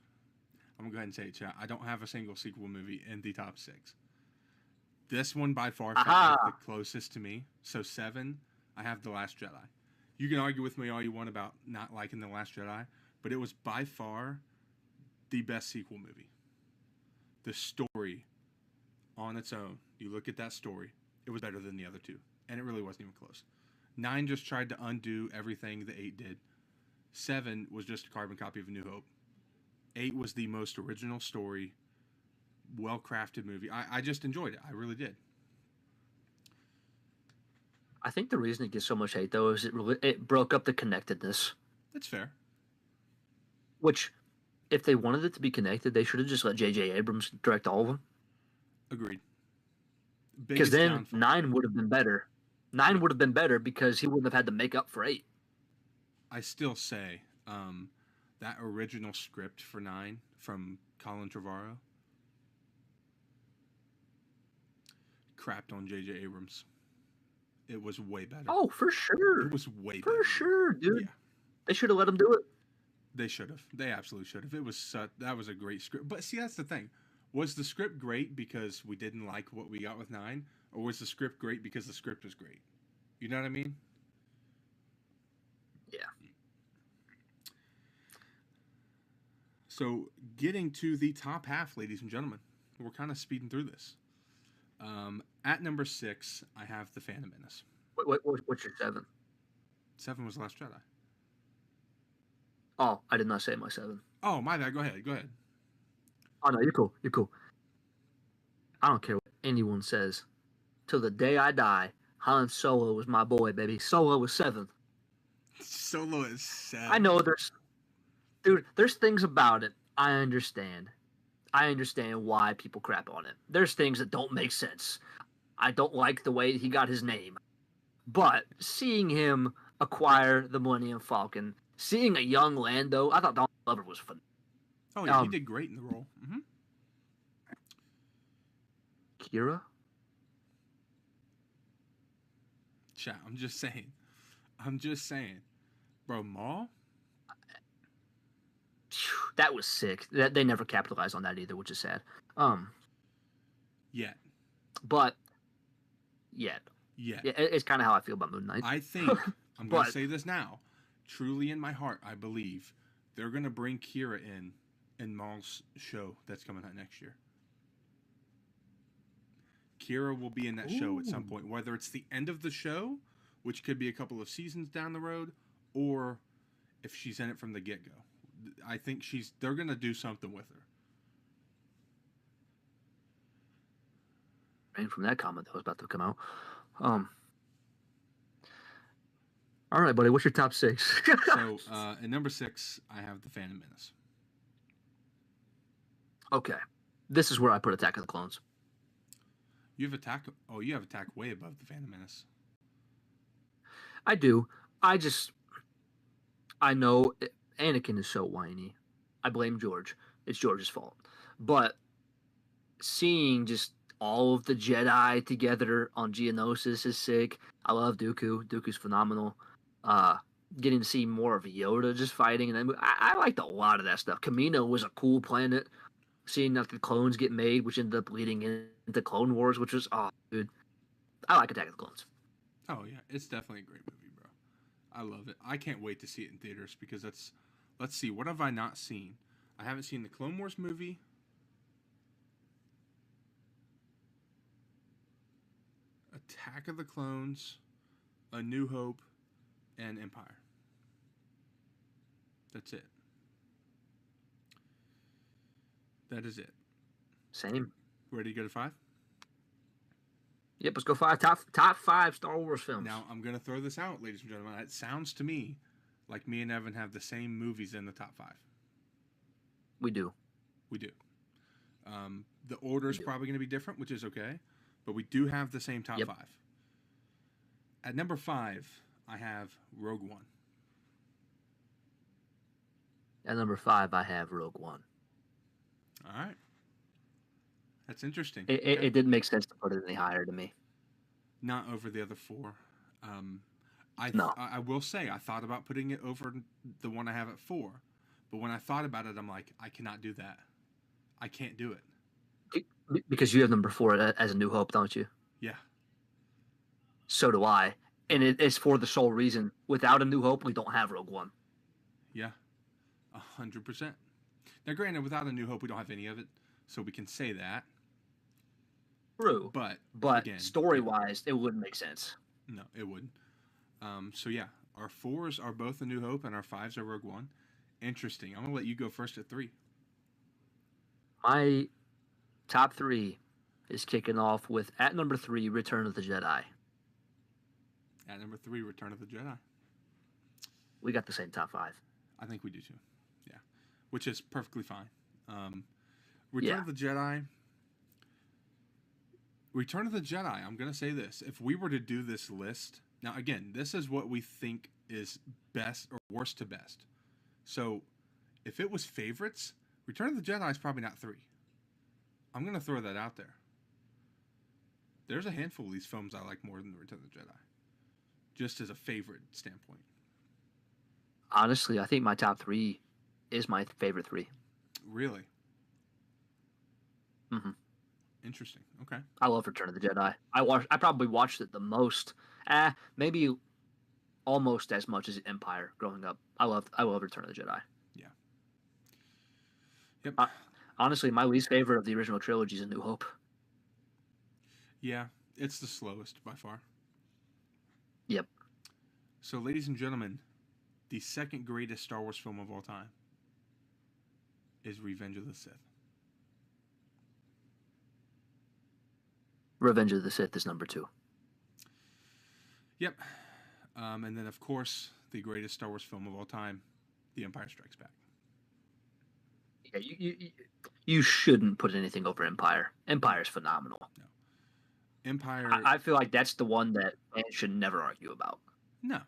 I'm going to go ahead and say it, chat. I don't have a single sequel movie in the top 6. This one by far felt like the closest to me. So 7, I have The Last Jedi. You can argue with me all you want about not liking The Last Jedi, but it was by far the best sequel movie. The story on its own, you look at that story, it was better than the other 2. And it really wasn't even close. 9 just tried to undo everything the 8 did. 7 was just a carbon copy of A New Hope. 8 was the most original story, well-crafted movie. I just enjoyed it. I really did. I think the reason it gets so much hate, though, is it broke up the connectedness. That's fair. Which, if they wanted it to be connected, they should have just let J.J. Abrams direct all of them. Agreed. Because then 9 would have been better. 9 would have been better because he wouldn't have had to make up for 8. I still say that original script for 9 from Colin Trevorrow crapped on J.J. Abrams. It was way better. Oh, for sure. It was way better. For sure, dude. Yeah. They should have let him do it. They should have. They absolutely should have. That was a great script. But see, that's the thing. Was the script great because we didn't like what we got with 9? Or was the script great because the script was great? You know what I mean? Yeah. So, getting to the top half, ladies and gentlemen. We're kind of speeding through this. At number 6, I have The Phantom Menace. What's your 7? 7 was Last Jedi. Oh, I did not say my 7. Oh, my bad. Go ahead. Oh, no, you're cool. You're cool. I don't care what anyone says. Till the day I die, Han Solo was my boy, baby. Solo was 7. Solo is 7. I know there's things about it I understand. I understand why people crap on it. There's things that don't make sense. I don't like the way he got his name. But seeing him acquire the Millennium Falcon, seeing a young Lando, I thought Donald Glover was fun. Oh, yeah, he did great in the role. Mm-hmm. Kira? Chat, I'm just saying. Bro, Maul? That was sick. They never capitalized on that either, which is sad. Yet. But, yet. Yeah. It's kind of how I feel about Moon Knight. I think, I'm going to say this now, truly in my heart, I believe they're going to bring Kira in Maul's show that's coming out next year. Kira will be in that show at some point, whether it's the end of the show, which could be a couple of seasons down the road, or if she's in it from the get-go. I think they're going to do something with her. And from that comment that was about to come out. All right, buddy, what's your top 6? So, at number 6, I have The Phantom Menace. Okay. This is where I put Attack of the Clones. You have Attack way above The Phantom Menace. I do. I know Anakin is so whiny. I blame George. It's George's fault. But seeing just all of the Jedi together on Geonosis is sick. I love Dooku. Dooku's phenomenal. Getting to see more of Yoda just fighting, and I liked a lot of that stuff. Kamino was a cool planet. Seeing that the clones get made, which ended up leading into Clone Wars, which was dude. I like Attack of the Clones. Oh yeah, it's definitely a great movie, bro. I love it. I can't wait to see it in theaters because let's see, what have I not seen? I haven't seen the Clone Wars movie. Attack of the Clones, A New Hope, and Empire. That's it. That is it. Same. Ready to go to 5? Yep, let's go 5. Top 5 Star Wars films. Now, I'm going to throw this out, ladies and gentlemen. It sounds to me like me and Evan have the same movies in the top 5. We do. We do. The order is probably going to be different, which is okay. But we do have the same top 5. At number 5, I have Rogue One. At number 5, I have Rogue One. All right. That's interesting. It didn't make sense to put it any higher to me. Not over the other 4. No. I will say, I thought about putting it over the one I have at 4. But when I thought about it, I'm like, I cannot do that. I can't do it. Because you have number 4 as A New Hope, don't you? Yeah. So do I. And it's for the sole reason, without A New Hope, we don't have Rogue One. Yeah. 100%. Now, granted, without A New Hope, we don't have any of it. So we can say that. True. But again, story-wise, it wouldn't make sense. No, it wouldn't. So yeah, our 4s are both A New Hope, and our 5s are Rogue One. Interesting. I'm going to let you go first at 3. My top 3 is kicking off with, at number 3, Return of the Jedi. At number 3, Return of the Jedi. We got the same top 5. I think we do too. Yeah. Which is perfectly fine. Return of the Jedi. Return of the Jedi, I'm going to say this. If we were to do this list, now again, this is what we think is best or worst to best. So if it was favorites, Return of the Jedi is probably not 3. I'm going to throw that out there. There's a handful of these films I like more than Return of the Jedi. Just as a favorite standpoint. Honestly, I think my top 3 is my favorite 3. Really? Mm-hmm. Interesting. Okay. I love Return of the Jedi. I probably watched it the most. Maybe almost as much as Empire growing up. I love Return of the Jedi. Yeah. Yep. Honestly, my least favorite of the original trilogy is A New Hope. Yeah, it's the slowest by far. Yep. So, ladies and gentlemen, the second greatest Star Wars film of all time is Revenge of the Sith. Revenge of the Sith is number 2. Yep. And then, of course, the greatest Star Wars film of all time, The Empire Strikes Back. Yeah, you shouldn't put anything over Empire. Empire's phenomenal. No. Empire... I feel like that's the one that fans should never argue about. No.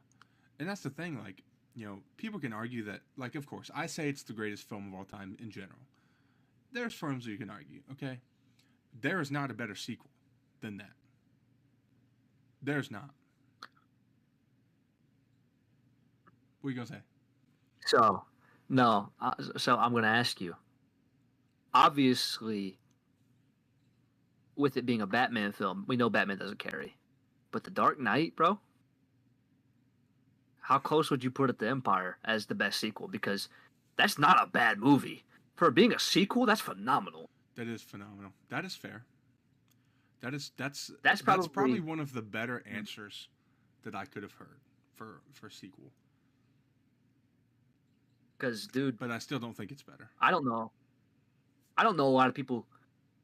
And that's the thing, like, you know, people can argue that, like, of course, I say it's the greatest film of all time in general. There's films that you can argue, okay? There is not a better sequel than that. There's not. What are you going to say? So, no. So I'm going to ask you. Obviously, with it being a Batman film, we know Batman doesn't carry. But The Dark Knight, bro? How close would you put it to Empire as the best sequel? Because that's not a bad movie. For being a sequel, that's phenomenal. That is phenomenal. That is fair. That's probably one of the better answers that I could have heard for sequel. Because, dude, but I still don't think it's better. I don't know a lot of people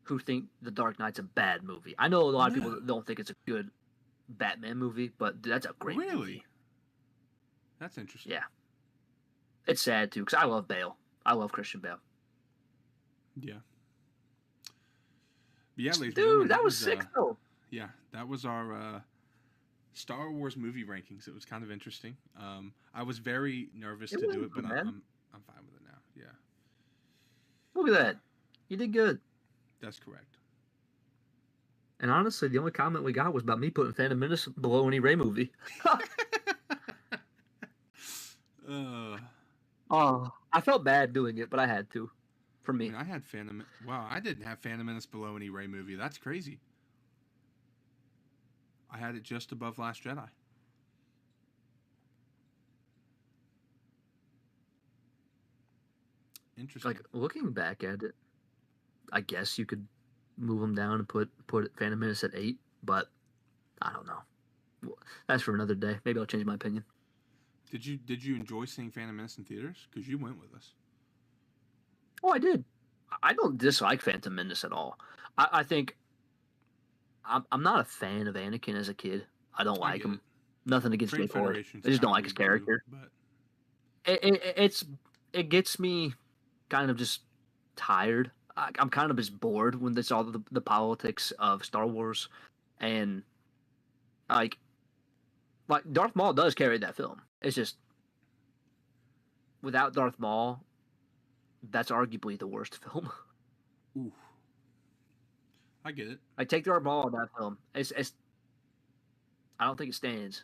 who think The Dark Knight's a bad movie. I know a lot of people that don't think it's a good Batman movie, but that's a great movie. That's interesting. Yeah. It's sad, too, because I love Bale. I love Christian Bale. Yeah. But yeah, ladies and gentlemen, that was sick, though. Yeah, that was our Star Wars movie rankings. It was kind of interesting. I was very nervous to do it, but I'm fine with it now. Yeah. Look at that. You did good. That's correct. And honestly, the only comment we got was about me putting Phantom Menace below any Rey movie. I felt bad doing it, but I had to. For me. I mean, I had Phantom... Wow, I didn't have Phantom Menace below any Rey movie. That's crazy. I had it just above Last Jedi. Interesting. Like, looking back at it, I guess you could move them down and put Phantom Menace at 8, but I don't know. Well, that's for another day. Maybe I'll change my opinion. Did you enjoy seeing Phantom Menace in theaters? Because you went with us. Oh, I did. I don't dislike Phantom Menace at all. I think I'm not a fan of Anakin as a kid. I don't like him. Nothing against Jake Ford. I just don't like his character. But It gets me kind of just tired. I'm kind of just bored when it's all the politics of Star Wars, and like Darth Maul does carry that film. It's just without Darth Maul, that's arguably the worst film. ooh, I get it. I take Darth Maul in that film. It's I don't think it stands.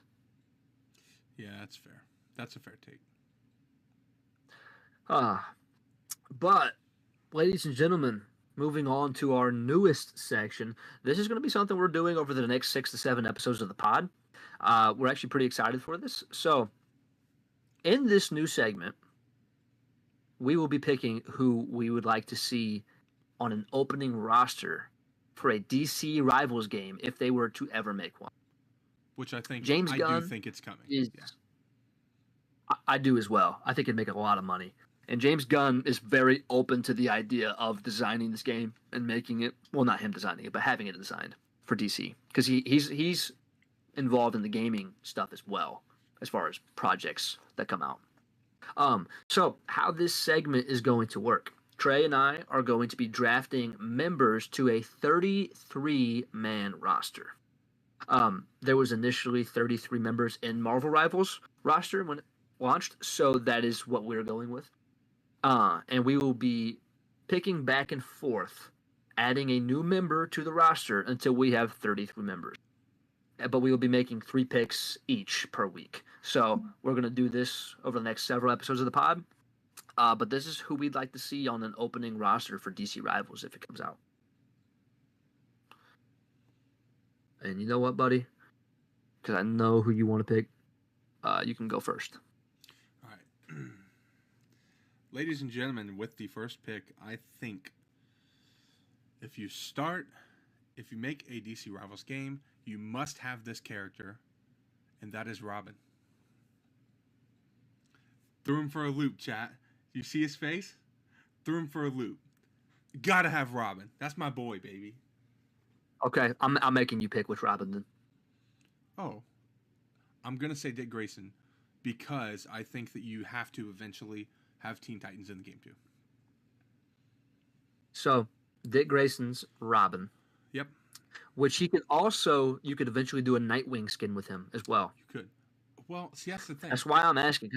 Yeah, that's fair. That's a fair take. But ladies and gentlemen, moving on to our newest section. This is going to be something we're doing over the next 6 to 7 episodes of the pod. We're actually pretty excited for this. So, in this new segment, we will be picking who we would like to see on an opening roster for a DC Rivals game if they were to ever make one. Which I think James Gunn I do think it's coming. Yeah. I do as well. I think it'd make a lot of money. And James Gunn is very open to the idea of designing this game and making it, well, not him designing it, but having it designed for DC. Because he's involved in the gaming stuff as well, as far as projects that come out. So how this segment is going to work. Trey and I are going to be drafting members to a 33-man roster. There was initially 33 members in Marvel Rivals roster when it launched, so that is what we're going with. And we will be picking back and forth, adding a new member to the roster until we have 33 members. But we will be making 3 picks each per week. So we're going to do this over the next several episodes of the pod. But this is who we'd like to see on an opening roster for DC Rivals if it comes out. And you know what, buddy? Because I know who you want to pick. You can go first. All right. Ladies and gentlemen, with the first pick, I think if you make a DC Rivals game, you must have this character, and that is Robin. Threw him for a loop, chat. You see his face? Threw him for a loop. Gotta have Robin. That's my boy, baby. Okay, I'm making you pick which Robin then. Oh, I'm gonna say Dick Grayson because I think that you have to eventually have Teen Titans in the game too. So, Dick Grayson's Robin. Yep. Which you could eventually do a Nightwing skin with him as well. You could. Well, see, that's the thing. That's why I'm asking.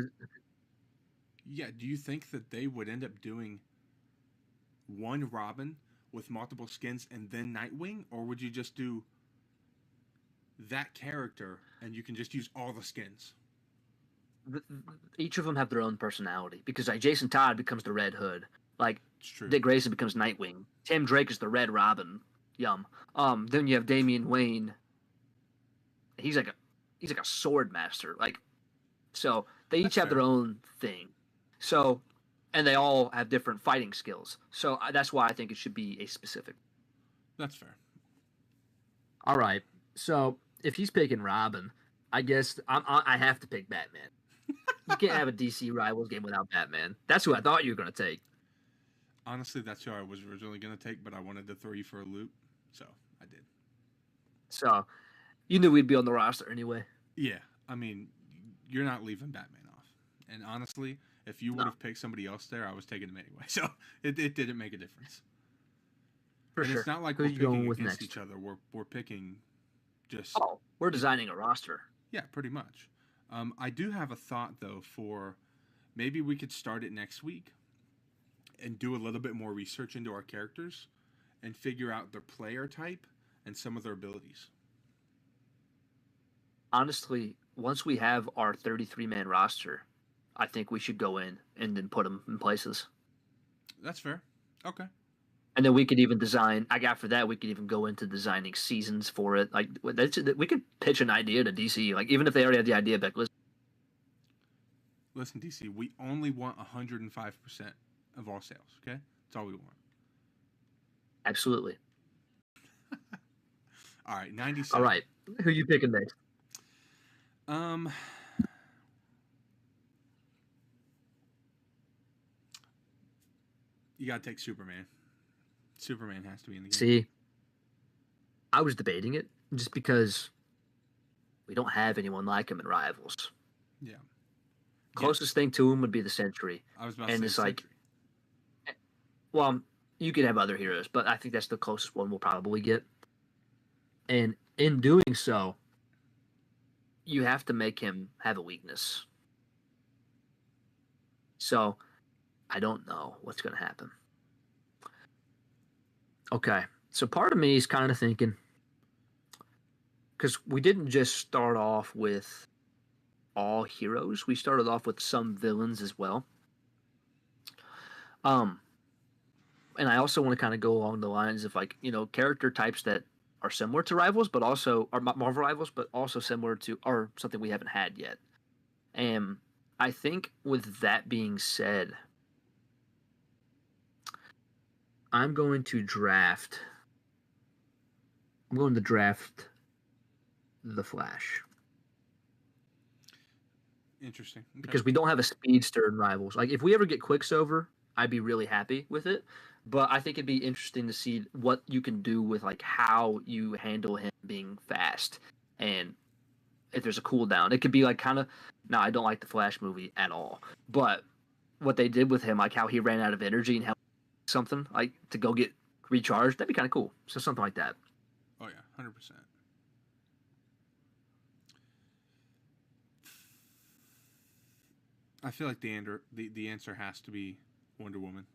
Yeah, do you think that they would end up doing one Robin with multiple skins and then Nightwing? Or would you just do that character and you can just use all the skins? Each of them have their own personality. Because like Jason Todd becomes the Red Hood. Like Dick Grayson becomes Nightwing. Tim Drake is the Red Robin. Yum. Then you have Damian Wayne. He's like a sword master. Like, so they each have their own thing. So, and they all have different fighting skills. So that's why I think it should be a specific. That's fair. All right. So if he's picking Robin, I guess I have to pick Batman. You can't have a DC Rivals game without Batman. That's who I thought you were going to take. Honestly, that's who I was originally going to take, but I wanted to throw you for a loop, so I did. So, you knew we'd be on the roster anyway. Yeah, I mean, you're not leaving Batman off. And honestly, if you would have picked somebody else there, I was taking him anyway. So, it didn't make a difference. For sure. It's not like we're picking against each other. We're picking just... Oh, we're designing a roster. Yeah, pretty much. I do have a thought, though, for maybe we could start it next week and do a little bit more research into our characters and figure out their player type and some of their abilities. Honestly, once we have our 33-man roster, I think we should go in and then put them in places. That's fair. Okay. And then we could even design, like after that, we could even go into designing seasons for it. Like, we could pitch an idea to DC, like even if they already had the idea back. Listen, DC, we only want 105% of all sales, okay? That's all we want. Absolutely. All right, 97. All right. Who you picking next? Um, you gotta take Superman. Superman has to be in the game. See, I was debating it just because we don't have anyone like him in Rivals. Yeah. Closest thing to him would be the Sentry. I was about to And say it's Sentry. like, well, you could have other heroes, but I think that's the closest one we'll probably get. And in doing so, you have to make him have a weakness. So I don't know what's going to happen. Okay. So part of me is kind of thinking, because we didn't just start off with all heroes, we started off with some villains as well. And I also want to kind of go along the lines of like, character types that are similar to Rivals, but also are Marvel Rivals, but also similar to or something we haven't had yet. And I think with that being said, I'm going to draft the Flash. Interesting. Okay. Because we don't have a speedster in Rivals. Like if we ever get Quicksilver, I'd be really happy with it. But I think it'd be interesting to see what you can do with like how you handle him being fast and if there's a cooldown. It could be like kind of. No, I don't like the Flash movie at all. But what they did with him, like how he ran out of energy and how something like to go get recharged, that'd be kind of cool. So something like that. Oh yeah, 100%. I feel like the answer has to be Wonder Woman,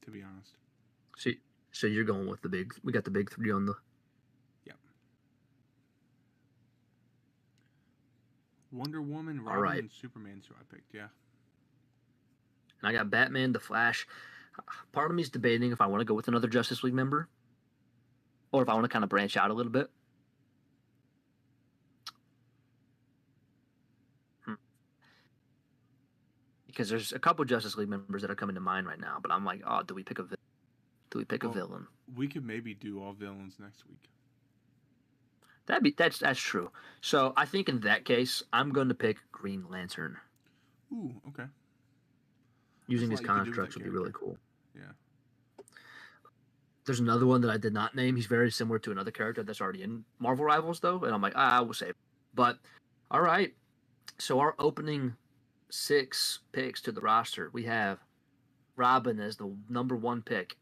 to be honest. So you're going with we got the big three on the. Yep. Wonder Woman, Robin, All right. and Superman's who I picked. Yeah. And I got Batman, the Flash. Part of me is debating if I want to go with another Justice League member, or if I want to kind of branch out a little bit. Because there's a couple Justice League members that are coming to mind right now, but I'm like, oh, do we pick a villain? We could maybe do all villains next week. That's true. So I think in that case, I'm going to pick Green Lantern. Ooh, okay. Using his constructs would be really cool. Yeah. There's another one that I did not name. He's very similar to another character that's already in Marvel Rivals, though, and I'm like, I will save. But all right, so our opening 6 picks to the roster, we have Robin as the number 1 pick.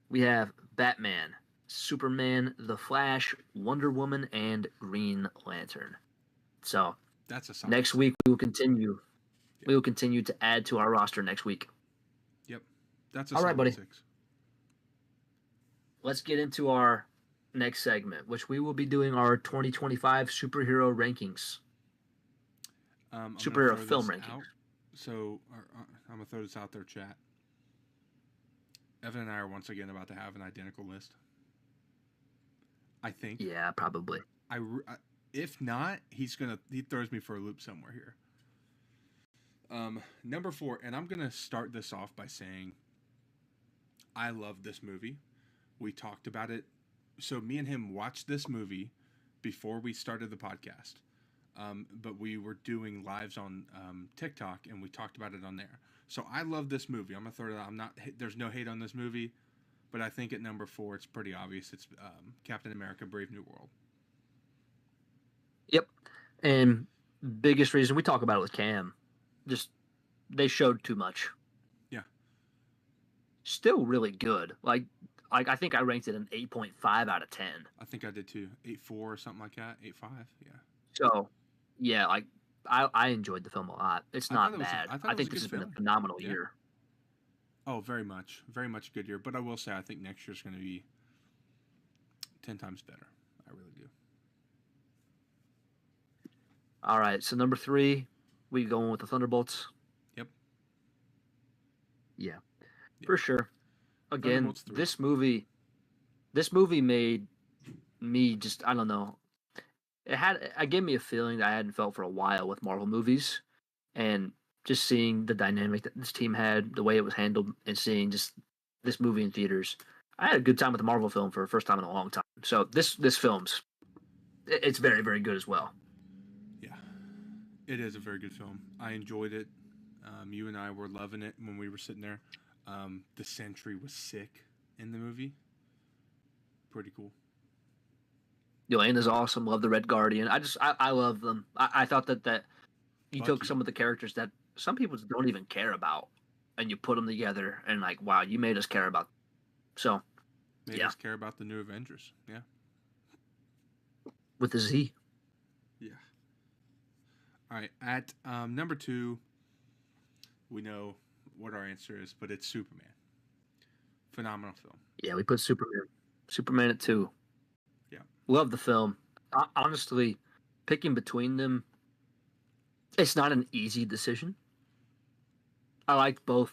We have Batman, Superman, the Flash, Wonder Woman, and Green Lantern. So that's a next week we will continue. Yep. We will continue to add to our roster next week. Yep, that's a all right, buddy. 6. Let's get into our next segment, which we will be doing our 2025 superhero rankings. Superhero film rankings. Out. So I'm gonna throw this out there, chat. Evan and I are once again about to have an identical list. I think. Yeah, probably. If not, he throws me for a loop somewhere here. Number 4, and I'm gonna start this off by saying, I love this movie. We talked about it. So me and him watched this movie before we started the podcast. But we were doing lives on TikTok, and we talked about it on there. So I love this movie. I'm gonna throw it out. There's no hate on this movie, but I think at number 4, it's pretty obvious. It's Captain America: Brave New World. Yep, and biggest reason we talk about it with Cam, just they showed too much. Yeah. Still really good. Like I think I ranked it an 8.5 out of 10. I think I did too. 8.4 or something like that. 8.5. Yeah. So, yeah, like I enjoyed the film a lot. It's not bad. I think this has been a phenomenal year. Oh, very much a good year. But I will say, I think next year's going to be 10 times better. I really do. All right, so number 3, we going with the Thunderbolts. Yep. Yeah, for sure. Again, this movie made me just, I don't know. It gave me a feeling that I hadn't felt for a while with Marvel movies, and just seeing the dynamic that this team had, the way it was handled, and seeing just this movie in theaters, I had a good time with a Marvel film for the first time in a long time. So this film's it's very, very good as well. Yeah, it is a very good film. I enjoyed it. You and I were loving it when we were sitting there. The Sentry was sick in the movie. Pretty cool. Yelena's awesome. Love the Red Guardian. I love them. I thought that you took Bucky. some of the characters that some people don't even care about, and you put them together, and like, wow, you made us care about them. So, Made yeah, us care about the new Avengers. Yeah. with the Z. Yeah. All right. At number 2, we know what our answer is, but it's Superman. Phenomenal film. Yeah, we put Superman. Superman at 2. Yeah. Love the film. Honestly, picking between them, it's not an easy decision. I like both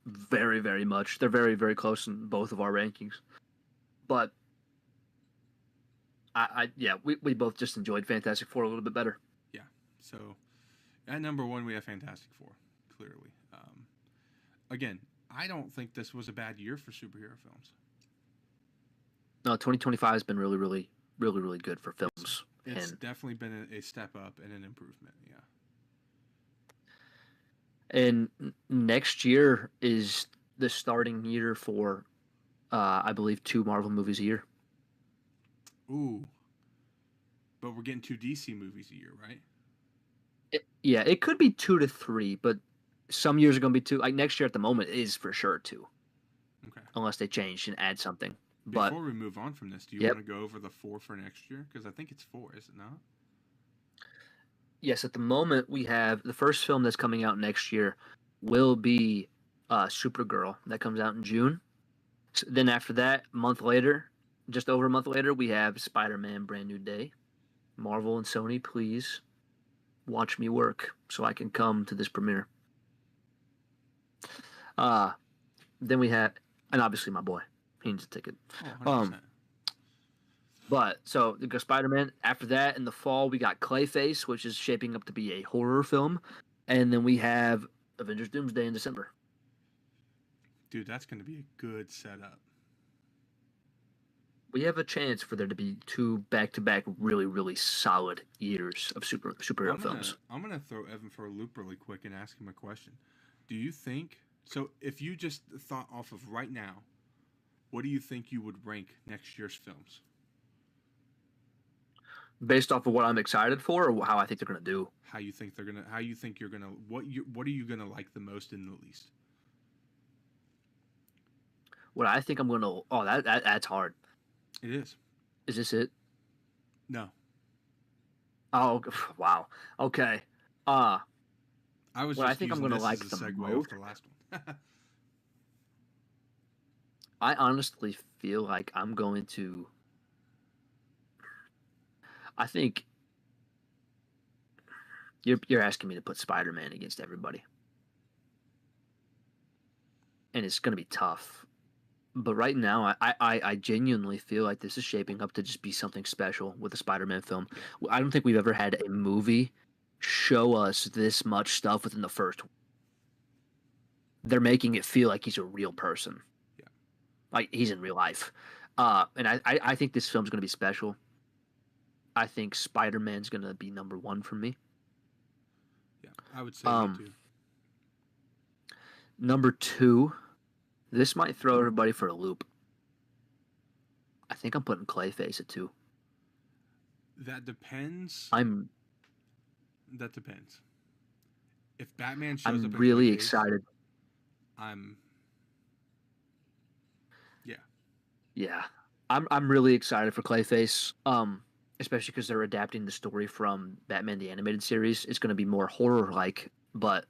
very, very much. They're very, very close in both of our rankings. But we both just enjoyed Fantastic Four a little bit better. Yeah. So at number 1, we have Fantastic Four, clearly. Again, I don't think this was a bad year for superhero films. No, 2025 has been really, really, really, really good for films. It's definitely been a step up and an improvement. Yeah. And next year is the starting year for, I believe, 2 Marvel movies a year. Ooh. But we're getting 2 DC movies a year, right? It could be 2 to 3, but some years are going to be 2. Like next year at the moment is for sure 2. Okay. Unless they change and add something. Before we move on from this, do you want to go over the 4 for next year? Because I think it's 4, is it not? Yes, at the moment we have the first film that's coming out next year will be Supergirl that comes out in June. So then after that, a month later, just over a month later, we have Spider-Man: Brand New Day. Marvel and Sony, please watch me work so I can come to this premiere. Then we have, and obviously my boy, he needs a ticket. Oh, 100%. But so we got Spider-Man. After that, in the fall, we got Clayface, which is shaping up to be a horror film, and then we have Avengers Doomsday in December. Dude, that's going to be a good setup. We have a chance for there to be 2 back-to-back really, really solid years of superhero films. I'm going to throw Evan for a loop really quick and ask him a question. Do you think, so if you just thought off of right now, what do you think you would rank next year's films? Based off of what I'm excited for, or how I think they're going to do? How you think you're going to, what are you going to like the most and the least? What I think I'm going to, that's hard. It is. Is this it? No. Oh, wow. Okay. I was what just I think I'm using going to this like as a the segue most. off the last one. I honestly feel like I'm going to. I think you're asking me to put Spider-Man against everybody, and it's going to be tough. But right now, I genuinely feel like this is shaping up to just be something special with the Spider-Man film. I don't think we've ever had a movie show us this much stuff within the first. They're making it feel like he's a real person. Yeah. Like he's in real life. And I think this film's going to be special. I think Spider-Man's going to be number 1 for me. Yeah, I would say that too. Number 2, this might throw everybody for a loop. I think I'm putting Clayface at 2. That depends. That depends. If Batman shows up, I'm really excited. Yeah. I'm really excited for Clayface. Especially because they're adapting the story from Batman the Animated Series. It's going to be more horror-like, but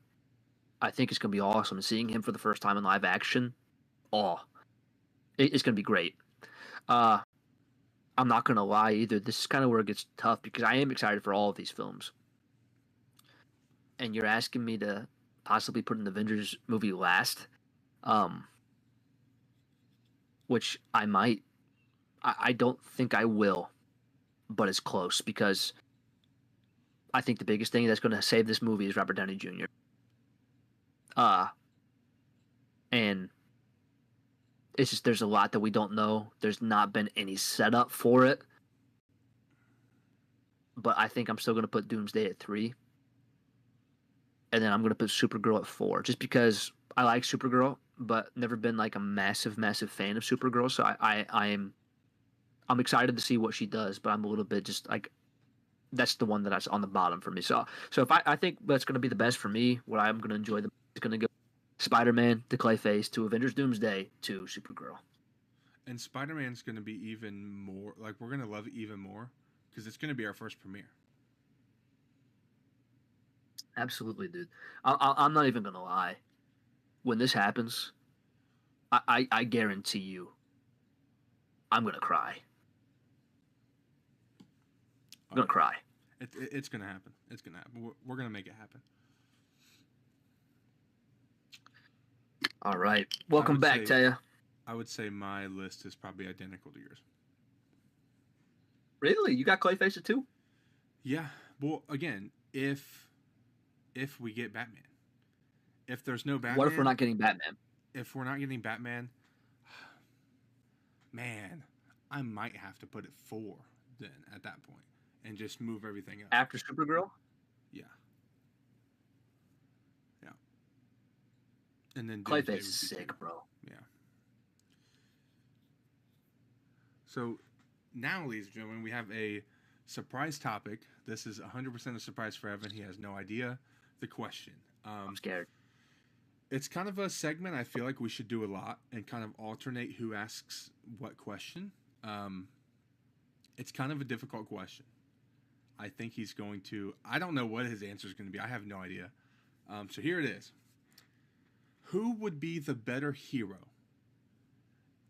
I think it's going to be awesome. Seeing him for the first time in live action, it's going to be great. I'm not going to lie either. This is kind of where it gets tough because I am excited for all of these films. And you're asking me to possibly put an Avengers movie last, which I might. I don't think I will. But it's close because I think the biggest thing that's going to save this movie is Robert Downey Jr. And it's just there's a lot that we don't know. There's not been any setup for it. but I think I'm still going to put Doomsday at 3. And then I'm going to put Supergirl at 4, just because I like Supergirl, but never been like a massive, massive fan of Supergirl. So I'm excited to see what she does, but I'm a little bit just like, that's the one that's on the bottom for me. So if I think that's going to be the best for me, what I'm going to enjoy the most is going to go Spider-Man to Clayface to Avengers Doomsday to Supergirl. And Spider-Man's going to be even more, like, we're going to love it even more because it's going to be our first premiere. Absolutely, dude. I'm not even going to lie. When this happens, I guarantee you, I'm going to cry. I'm going to cry. It's going to happen. It's going to happen. We're going to make it happen. All right. Welcome back, Taya. I would say my list is probably identical to yours. Really? You got Clayface at 2? Yeah. Well, again, if we get Batman. If there's no Batman... What if we're not getting Batman? If we're not getting Batman, man, I might have to put it 4 then at that point and just move everything up. After Supergirl? Yeah. Yeah. And then Clayface is sick, bro. Yeah. So now, ladies and gentlemen, we have a surprise topic. This is 100% a surprise for Evan. He has no idea the question. I'm scared. It's kind of a segment I feel like we should do a lot and kind of alternate who asks what question. It's kind of a difficult question. I think he's going to... I don't know what his answer is going to be. I have no idea. So here it is. Who would be the better hero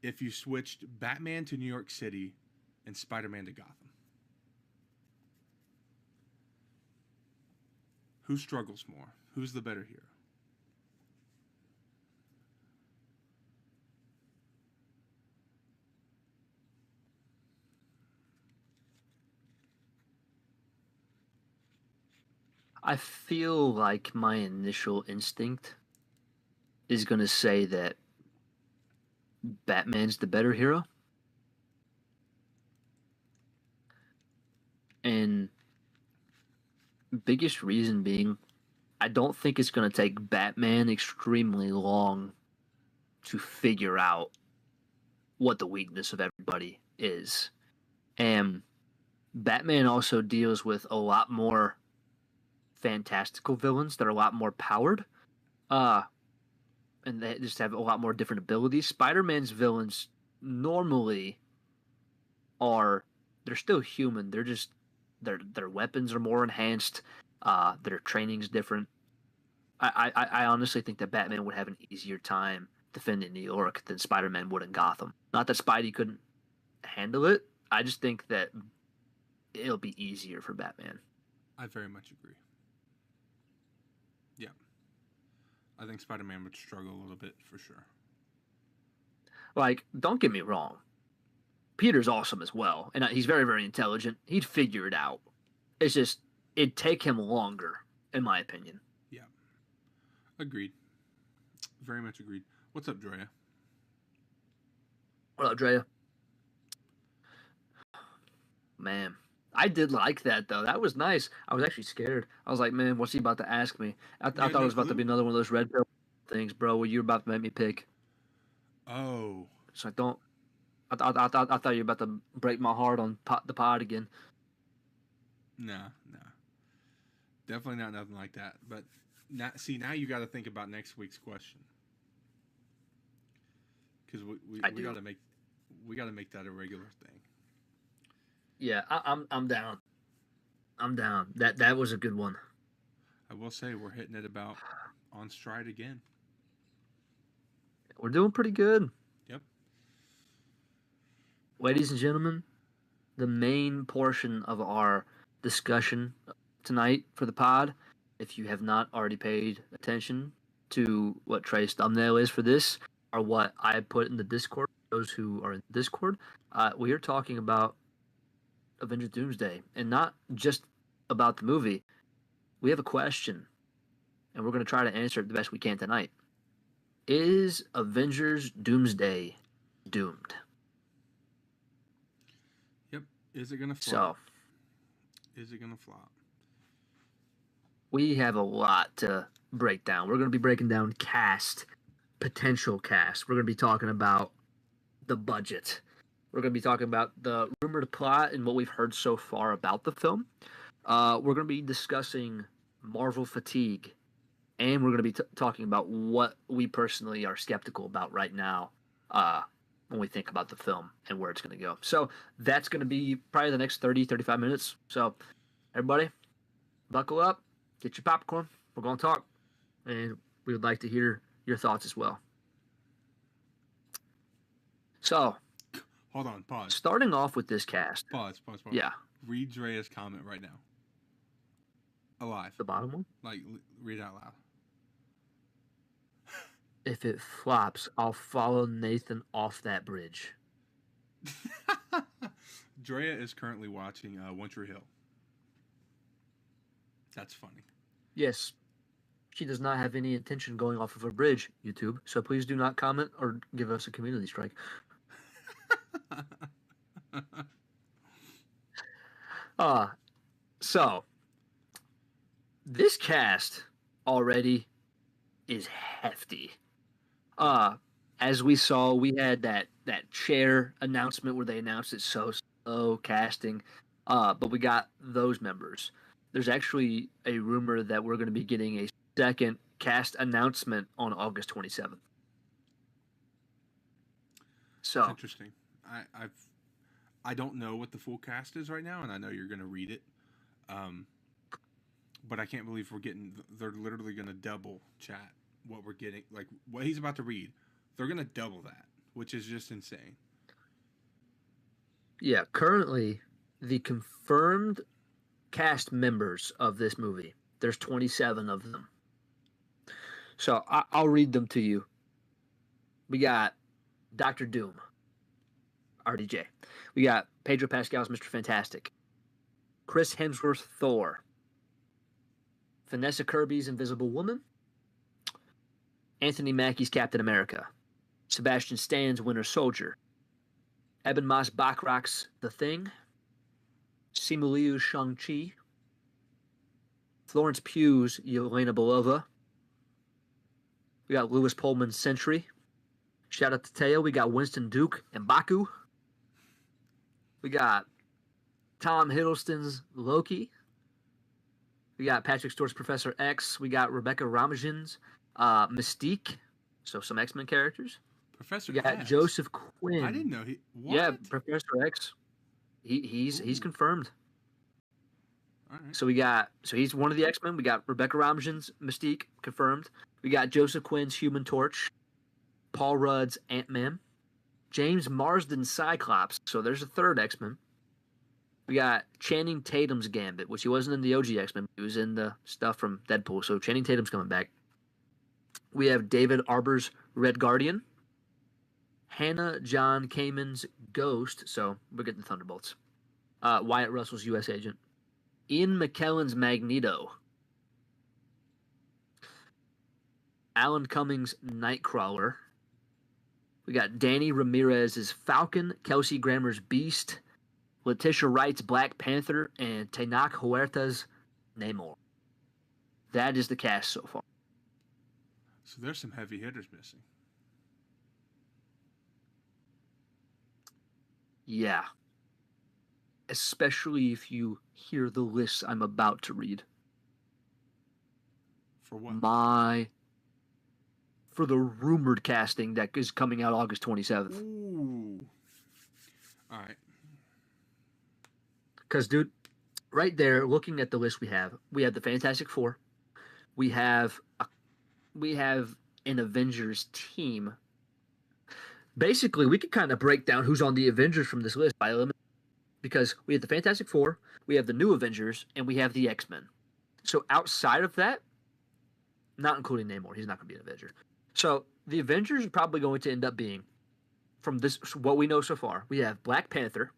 if you switched Batman to New York City and Spider-Man to Gotham? Who struggles more? Who's the better hero? I feel like my initial instinct is going to say that Batman's the better hero. And biggest reason being, I don't think it's going to take Batman extremely long to figure out what the weakness of everybody is. And Batman also deals with a lot more fantastical villains that are a lot more powered. And they just have a lot more different abilities. Spider-Man's villains normally they're still human. They're just their weapons are more enhanced. Their training's different. I honestly think that Batman would have an easier time defending New York than Spider-Man would in Gotham. Not that Spidey couldn't handle it. I just think that it'll be easier for Batman. I very much agree. Yeah. I think Spider-Man would struggle a little bit for sure. Like, don't get me wrong. Peter's awesome as well, and he's very, very intelligent. He'd figure it out. It's just, it'd take him longer, in my opinion. Yeah. Agreed. Very much agreed. What's up, Drea? What up, Drea? Man, I did like that, though. That was nice. I was actually scared. I was like, man, what's he about to ask me? I thought it was about to be another one of those red pill things, bro, where you're about to make me pick. Oh. So I thought you were about to break my heart on the pod again. Nah. Definitely not nothing like that. But now you got to think about next week's question. Because we got to make that a regular thing. Yeah, I'm down. I'm down. That was a good one. I will say we're hitting it about on stride again. We're doing pretty good. Yep. Ladies and gentlemen, the main portion of our discussion tonight for the pod, if you have not already paid attention to what Trey's thumbnail is for this, or what I put in the Discord, those who are in Discord, we are talking about Avengers Doomsday, and not just about the movie. We have a question, and we're going to try to answer it the best we can tonight. Is Avengers Doomsday doomed? Yep. Is it going to flop? Is it gonna flop? We have a lot to break down. We're going to be breaking down cast, potential cast. We're going to be talking about the budget. We're going to be talking about the rumored plot and what we've heard so far about the film. We're going to be discussing Marvel fatigue, and we're going to be talking about what we personally are skeptical about right now when we think about the film and where it's going to go. So that's going to be probably the next 30, 35 minutes. So everybody, buckle up, get your popcorn. We're going to talk, and we would like to hear your thoughts as well. So, hold on, pause. Starting off with this cast. Pause. Yeah. Read Drea's comment right now. Alive. The bottom one? Like, read out loud. If it flops, I'll follow Nathan off that bridge. Drea is currently watching One Tree Hill. That's funny. Yes. She does not have any intention going off of a bridge, YouTube, so please do not comment or give us a community strike. So this cast already is hefty. As we saw, we had that chair announcement where they announced it's so casting, but we got those members. There's actually a rumor that we're going to be getting a second cast announcement on August 27th. So that's interesting. I don't know what the full cast is right now, and I know you're going to read it. But I can't believe they're literally going to double chat what we're getting. Like, what he's about to read, they're going to double that, which is just insane. Yeah, currently, the confirmed cast members of this movie, there's 27 of them. So I'll read them to you. We got Dr. Doom, RDJ. We got Pedro Pascal's Mr. Fantastic. Chris Hemsworth, Thor. Vanessa Kirby's Invisible Woman. Anthony Mackie's Captain America. Sebastian Stan's Winter Soldier. Eben Moss Bachrach's The Thing. Simu Liu's Shang-Chi. Florence Pugh's Yelena Belova. We got Lewis Pullman's Sentry. Shout out to Teo. We got Winston Duke and Baku. We got Tom Hiddleston's Loki. We got Patrick Stewart's Professor X. We got Rebecca Ramajin's Mystique. So some X-Men characters. Professor we got X. Joseph Quinn. I didn't know he. What? Yeah, Professor X. He's confirmed. All right. So he's one of the X-Men. We got Rebecca Ramajin's Mystique confirmed. We got Joseph Quinn's Human Torch. Paul Rudd's Ant-Man. James Marsden's Cyclops. So there's a third X-Men. We got Channing Tatum's Gambit, which he wasn't in the OG X-Men. He was in the stuff from Deadpool. So Channing Tatum's coming back. We have David Arbor's Red Guardian. Hannah John Kamen's Ghost. So we're getting the Thunderbolts. Wyatt Russell's U.S. Agent. Ian McKellen's Magneto. Alan Cummings' Nightcrawler. We got Danny Ramirez's Falcon, Kelsey Grammer's Beast, Letitia Wright's Black Panther, and Tenoch Huerta's Namor. That is the cast so far. So there's some heavy hitters missing. Yeah. Especially if you hear the lists I'm about to read. For what? For the rumored casting that is coming out August 27th. Ooh. All right. Because, dude, right there, looking at the list we have the Fantastic Four. We have an Avengers team. Basically, we could kind of break down who's on the Avengers from this list by eliminating. Because we have the Fantastic Four, we have the new Avengers, and we have the X-Men. So outside of that, not including Namor, he's not going to be an Avenger. So the Avengers are probably going to end up being, from this what we know so far, we have Black Panther,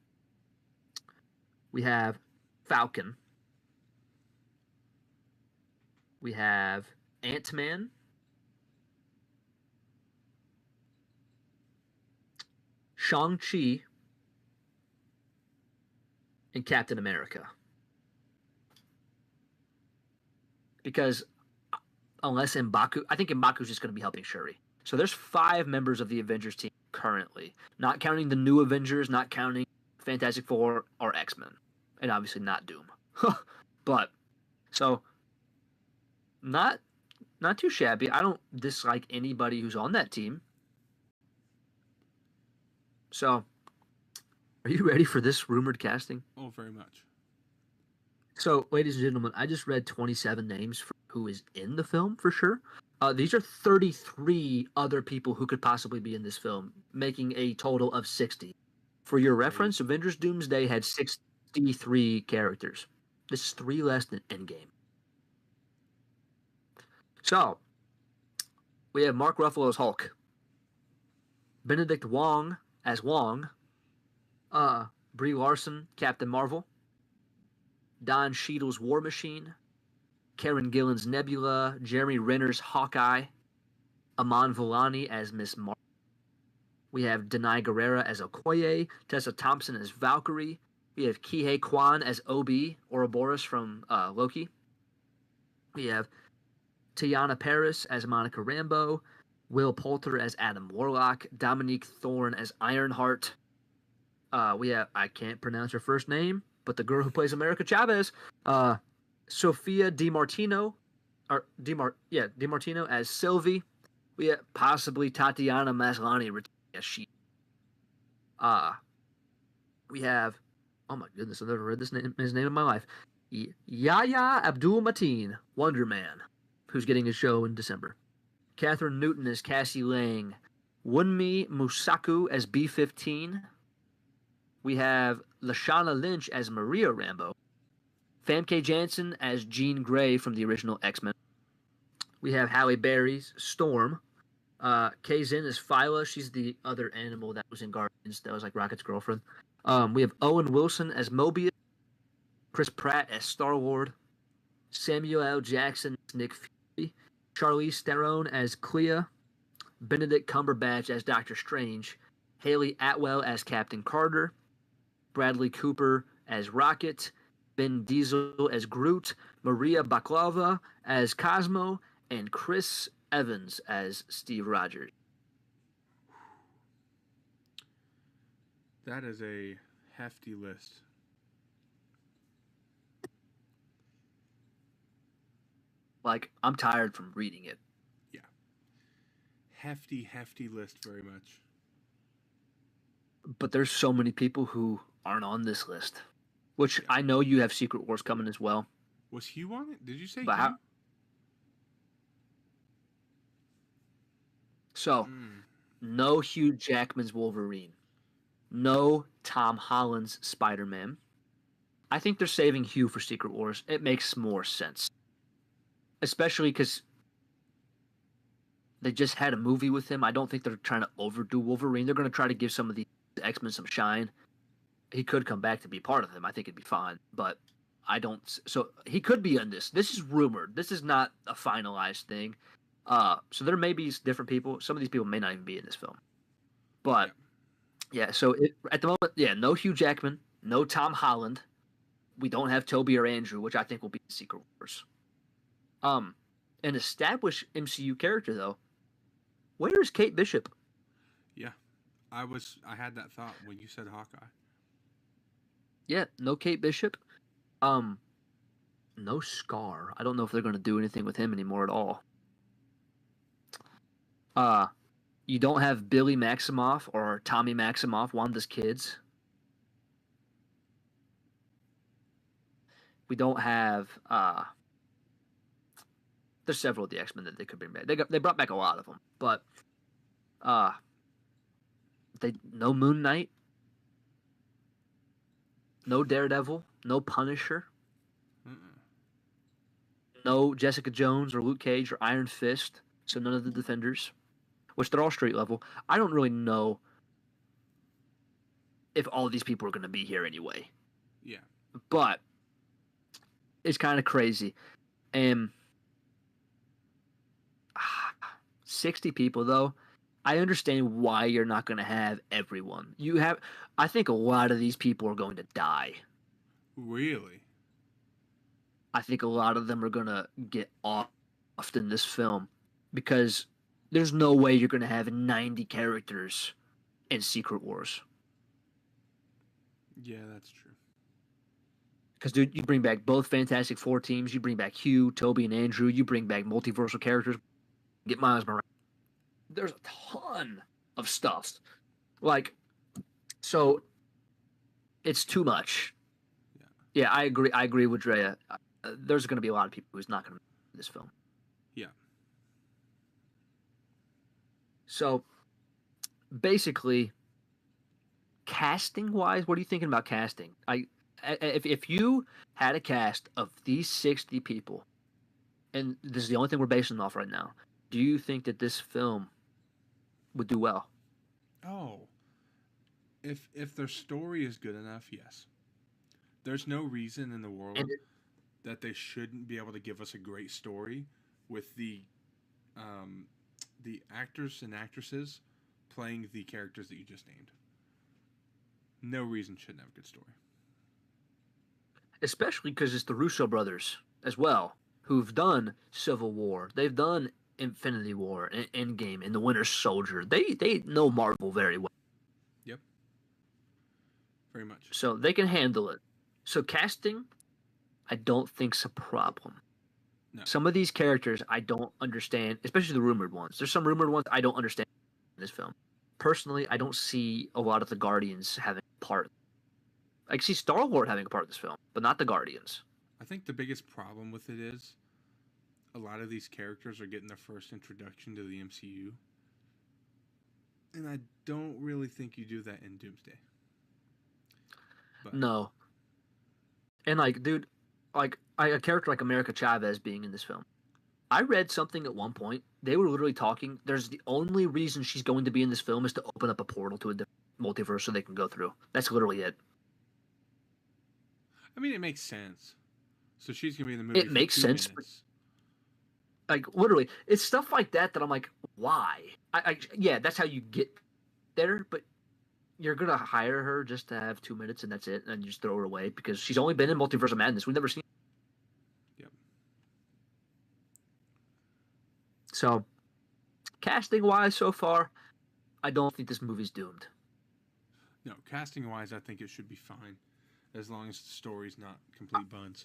we have Falcon, we have Ant-Man, Shang-Chi, and Captain America. because unless M'Baku, I think M'Baku's just going to be helping Shuri. So there's 5 members of the Avengers team currently, not counting the new Avengers, not counting Fantastic Four or X-Men, and obviously not Doom. But so not too shabby. I don't dislike anybody who's on that team. So, are you ready for this rumored casting? Oh, very much. So, ladies and gentlemen, I just read 27 names for who is in the film for sure. These are 33 other people who could possibly be in this film, making a total of 60. For your reference, Avengers Doomsday had 63 characters. This is 3 less than Endgame. So, we have Mark Ruffalo as Hulk, Benedict Wong as Wong, Brie Larson, Captain Marvel, Don Cheadle's War Machine, Karen Gillan's Nebula, Jeremy Renner's Hawkeye, Aman Vellani as Miss Marvel. We have Denai Guerrera as Okoye, Tessa Thompson as Valkyrie. We have Kihei Kwan as Obi, Ouroboros from Loki. We have Tiana Paris as Monica Rambeau, Will Poulter as Adam Warlock, Dominique Thorne as Ironheart. We have, I can't pronounce her first name, but the girl who plays America Chavez, Sophia DiMartino as Sylvie. We have possibly Tatiana Maslany as she. We have, oh my goodness, I've never read his name in my life. Yahya Abdul Mateen, Wonder Man, who's getting a show in December. Catherine Newton as Cassie Lang. Wunmi Musaku as B-15. We have Lashana Lynch as Maria Rambeau. Famke Janssen as Jean Grey from the original X-Men. We have Halle Berry's Storm. Kay Zinn as Phyla. She's the other animal that was in Guardians. That was like Rocket's girlfriend. We have Owen Wilson as Mobius. Chris Pratt as Star-Lord. Samuel L. Jackson as Nick Fury. Charlize Theron as Clea. Benedict Cumberbatch as Doctor Strange. Haley Atwell as Captain Carter. Bradley Cooper as Rocket. Vin Diesel as Groot. Maria Baklava as Cosmo. And Chris Evans as Steve Rogers. That is a hefty list. Like, I'm tired from reading it. Yeah. Hefty list, very much. But there's so many people who aren't on this list. Which I know you have Secret Wars coming as well. Was Hugh on it? Did you say but Hugh? So, no Hugh Jackman's Wolverine. No Tom Holland's Spider-Man. I think they're saving Hugh for Secret Wars. It makes more sense. Especially because they just had a movie with him. I don't think they're trying to overdo Wolverine. They're going to try to give some of the X-Men some shine. He could come back to be part of them. I think it'd be fine. But I don't... So, he could be in this. This is rumored. This is not a finalized thing. So there may be different people. Some of these people may not even be in this film. But, yeah, so at the moment, no Hugh Jackman, no Tom Holland. We don't have Toby or Andrew, which I think will be in Secret Wars. An established MCU character, though. Where is Kate Bishop? Yeah. I had that thought when you said Hawkeye. Yeah, no Kate Bishop. No Scar. I don't know if they're going to do anything with him anymore at all. You don't have Billy Maximoff or Tommy Maximoff, Wanda's kids. We don't have... There's several of the X-Men that they could bring back. They brought back a lot of them, but no Moon Knight, no Daredevil, no Punisher, no Jessica Jones or Luke Cage or Iron Fist. So none of the Defenders, which they're all street level. I don't really know if all of these people are going to be here anyway. Yeah, but it's kind of crazy, and 60 people, though, I understand why you're not going to have everyone. I think a lot of these people are going to die. Really? I think a lot of them are gonna get off in this film because there's no way you're gonna have 90 characters in Secret Wars. Yeah, that's true. Because, dude, you bring back both Fantastic Four teams. You bring back Hugh, Toby, and Andrew. You bring back multiversal characters. Get Miles Morales. There's a ton of stuff. Like, so it's too much. Yeah, I agree. I agree with Drea. There's going to be a lot of people who's not going to make this film. Yeah. So, basically, casting-wise, what are you thinking about casting? If you had a cast of these 60 people, and this is the only thing we're basing off right now, do you think that this film would do well? Oh, if their story is good enough, yes. There's no reason in the world that they shouldn't be able to give us a great story with the actors and actresses playing the characters that you just named. No reason shouldn't have a good story. Especially because it's the Russo brothers as well, who've done Civil War. They've done Infinity War, and Endgame, and The Winter Soldier. They know Marvel very well. Yep. Very much. So they can handle it. So casting, I don't think's a problem. No. Some of these characters I don't understand, especially the rumored ones. There's some rumored ones I don't understand in this film. Personally, I don't see a lot of the Guardians having a part. I see Star-Lord having a part in this film, but not the Guardians. I think the biggest problem with it is a lot of these characters are getting their first introduction to the MCU. And I don't really think you do that in Doomsday. But. No. And, like, dude, like, a character like America Chavez being in this film. I read something at one point. They were literally talking. There's the only reason she's going to be in this film is to open up a portal to a different multiverse so they can go through. That's literally it. I mean, it makes sense. So she's going to be in the movie. It makes sense. Like, literally, it's stuff like that I'm like, why? Yeah, that's how you get there, but you're going to hire her just to have 2 minutes and that's it, and you just throw her away because she's only been in Multiverse of Madness. We've never seen her. Yep. So, casting-wise so far, I don't think this movie's doomed. No, casting-wise, I think it should be fine. As long as the story's not complete buns.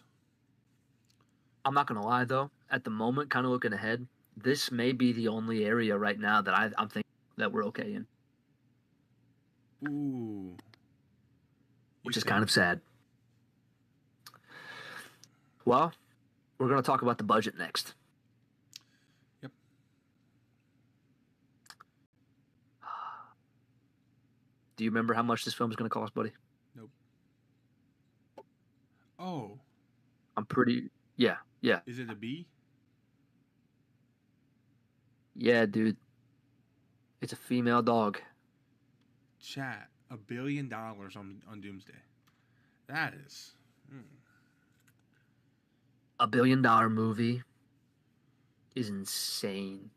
I'm not going to lie, though. At the moment, kind of looking ahead, this may be the only area right now that I'm thinking that we're okay in. Ooh. Which is kind of sad. Well, we're going to talk about the budget next. Yep. Do you remember how much this film is going to cost, buddy? Nope. Oh. I'm pretty... Yeah. Is it a B? Yeah, dude. It's a female dog. Chat, $1 billion on Doomsday. That is... $1 billion movie is insane.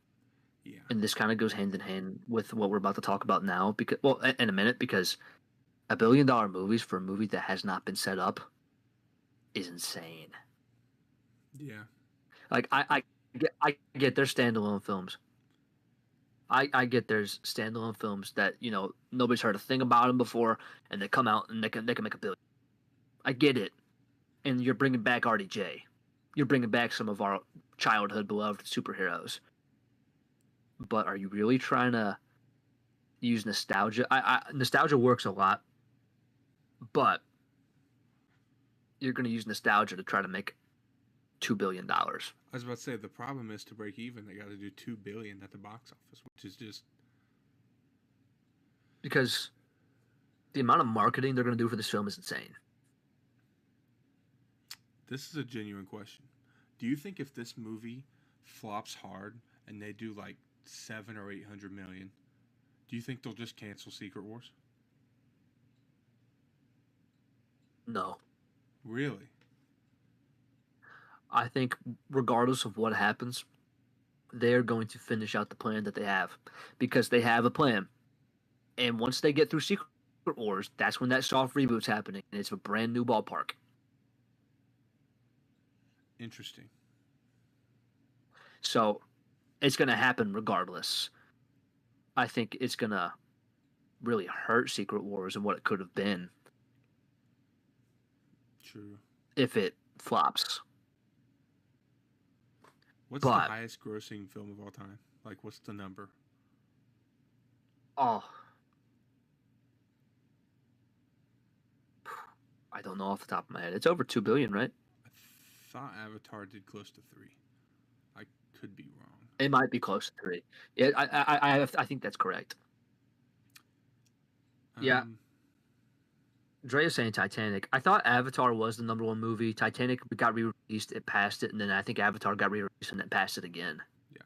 Yeah. And this kind of goes hand in hand with what we're about to talk about now, because, well, in a minute, because $1 billion movies for a movie that has not been set up is insane. Yeah. Like, I get there's standalone films. I get there's standalone films that, you know, nobody's heard a thing about them before, and they come out and they can make $1 billion. I get it. And you're bringing back RDJ. You're bringing back some of our childhood beloved superheroes. But are you really trying to use nostalgia? Nostalgia works a lot, but you're going to use nostalgia to try to make $2 billion. I was about to say, the problem is to break even, they got to do $2 billion at the box office, which is just... Because the amount of marketing they're going to do for this film is insane. This is a genuine question. Do you think if this movie flops hard and they do like 700 or 800 million, do you think they'll just cancel Secret Wars? No. Really? I think regardless of what happens, they're going to finish out the plan that they have, because they have a plan. And once they get through Secret Wars, that's when that soft reboot's happening, and it's a brand new ballpark. Interesting. So it's going to happen regardless. I think it's going to really hurt Secret Wars and what it could have been. True. If it flops. What's the highest grossing film of all time? Like, what's the number? Oh. I don't know off the top of my head. It's over 2 billion, right? I thought Avatar did close to 3. I could be wrong. It might be close to 3. Yeah, I think that's correct. Yeah. Dre is saying Titanic. I thought Avatar was the #1 movie. Titanic got re-released, it passed it, and then I think Avatar got re-released and it passed it again. Yeah.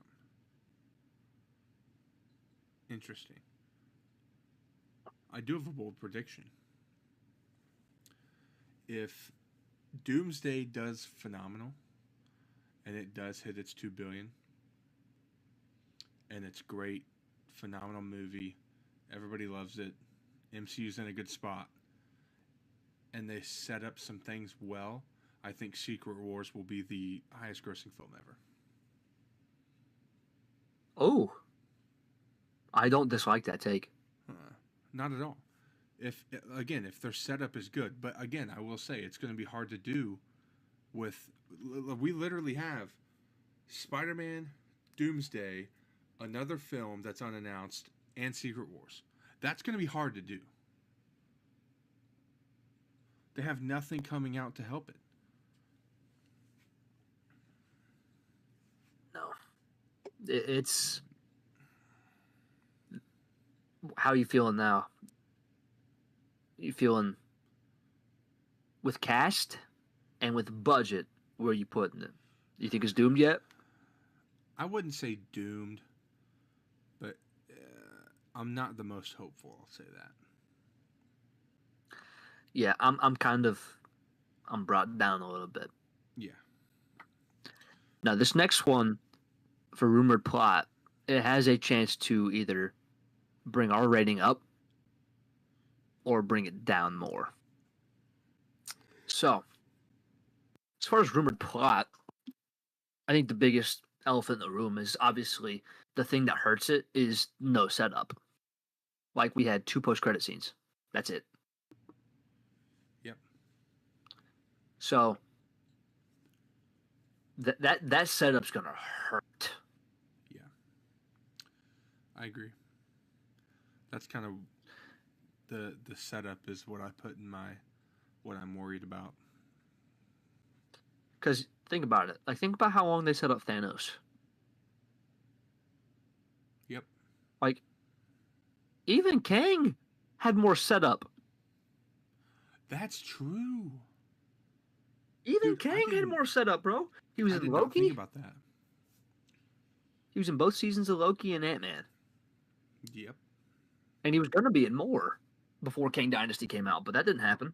Interesting. I do have a bold prediction. If Doomsday does phenomenal, and it does hit its 2 billion, and it's great, phenomenal movie, everybody loves it, MCU's in a good spot, and they set up some things well, I think Secret Wars will be the highest grossing film ever. Oh. I don't dislike that take. Not at all. If their setup is good, but again, I will say it's going to be hard to do with. We literally have Spider-Man, Doomsday, another film that's unannounced, and Secret Wars. That's going to be hard to do. They have nothing coming out to help it. No. It's. How are you feeling now? You feeling with cast and with budget, where are you putting it? You think it's doomed yet? I wouldn't say doomed, but I'm not the most hopeful, I'll say that. Yeah, I'm brought down a little bit. Yeah. Now this next one, for rumored plot, it has a chance to either bring our rating up or bring it down more. So, as far as rumored plot, I think the biggest elephant in the room is obviously the thing that hurts it is no setup. Like, we had 2 post-credit scenes. That's it. Yep. So, that setup's gonna hurt. Yeah. I agree. That's kind of the setup is what I put in what I'm worried about. Because think about it. Like, think about how long they set up Thanos. Yep. Like, even Kang had more setup. That's true. Even Kang had more setup, bro. He was in Loki. Not think about that. He was in both seasons of Loki and Ant-Man. Yep. And he was going to be in more before Kang Dynasty came out, but that didn't happen.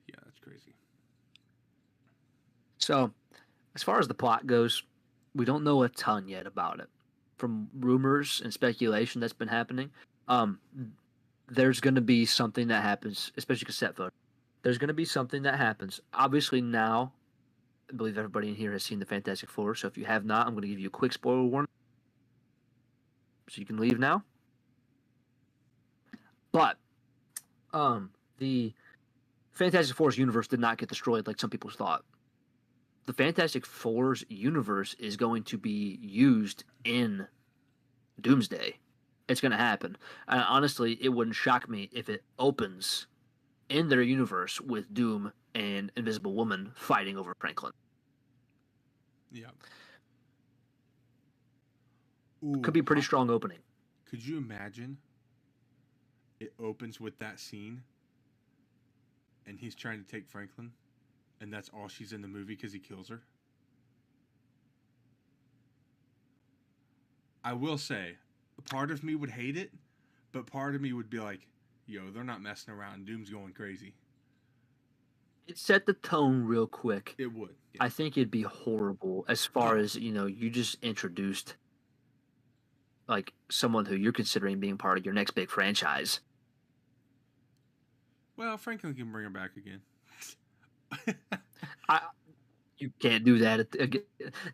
Yeah, that's crazy. So, as far as the plot goes, we don't know a ton yet about it. From rumors and speculation that's been happening, there's going to be something that happens, especially cassette photo. There's going to be something that happens. Obviously now, I believe everybody in here has seen the Fantastic Four, so if you have not, I'm going to give you a quick spoiler warning. So you can leave now. But the Fantastic Four's universe did not get destroyed like some people thought. The Fantastic Four's universe is going to be used in Doomsday. It's going to happen. And honestly, it wouldn't shock me if it opens in their universe with Doom and Invisible Woman fighting over Franklin. Yeah. Could be a pretty strong opening. Could you imagine it opens with that scene and he's trying to take Franklin and that's all she's in the movie because he kills her? I will say, a part of me would hate it, but part of me would be like, yo, they're not messing around. Doom's going crazy. It set the tone real quick. It would. Yeah. I think it'd be horrible as far as, you just introduced like someone who you're considering being part of your next big franchise. Well, Franklin can bring her back again. I You can't do that.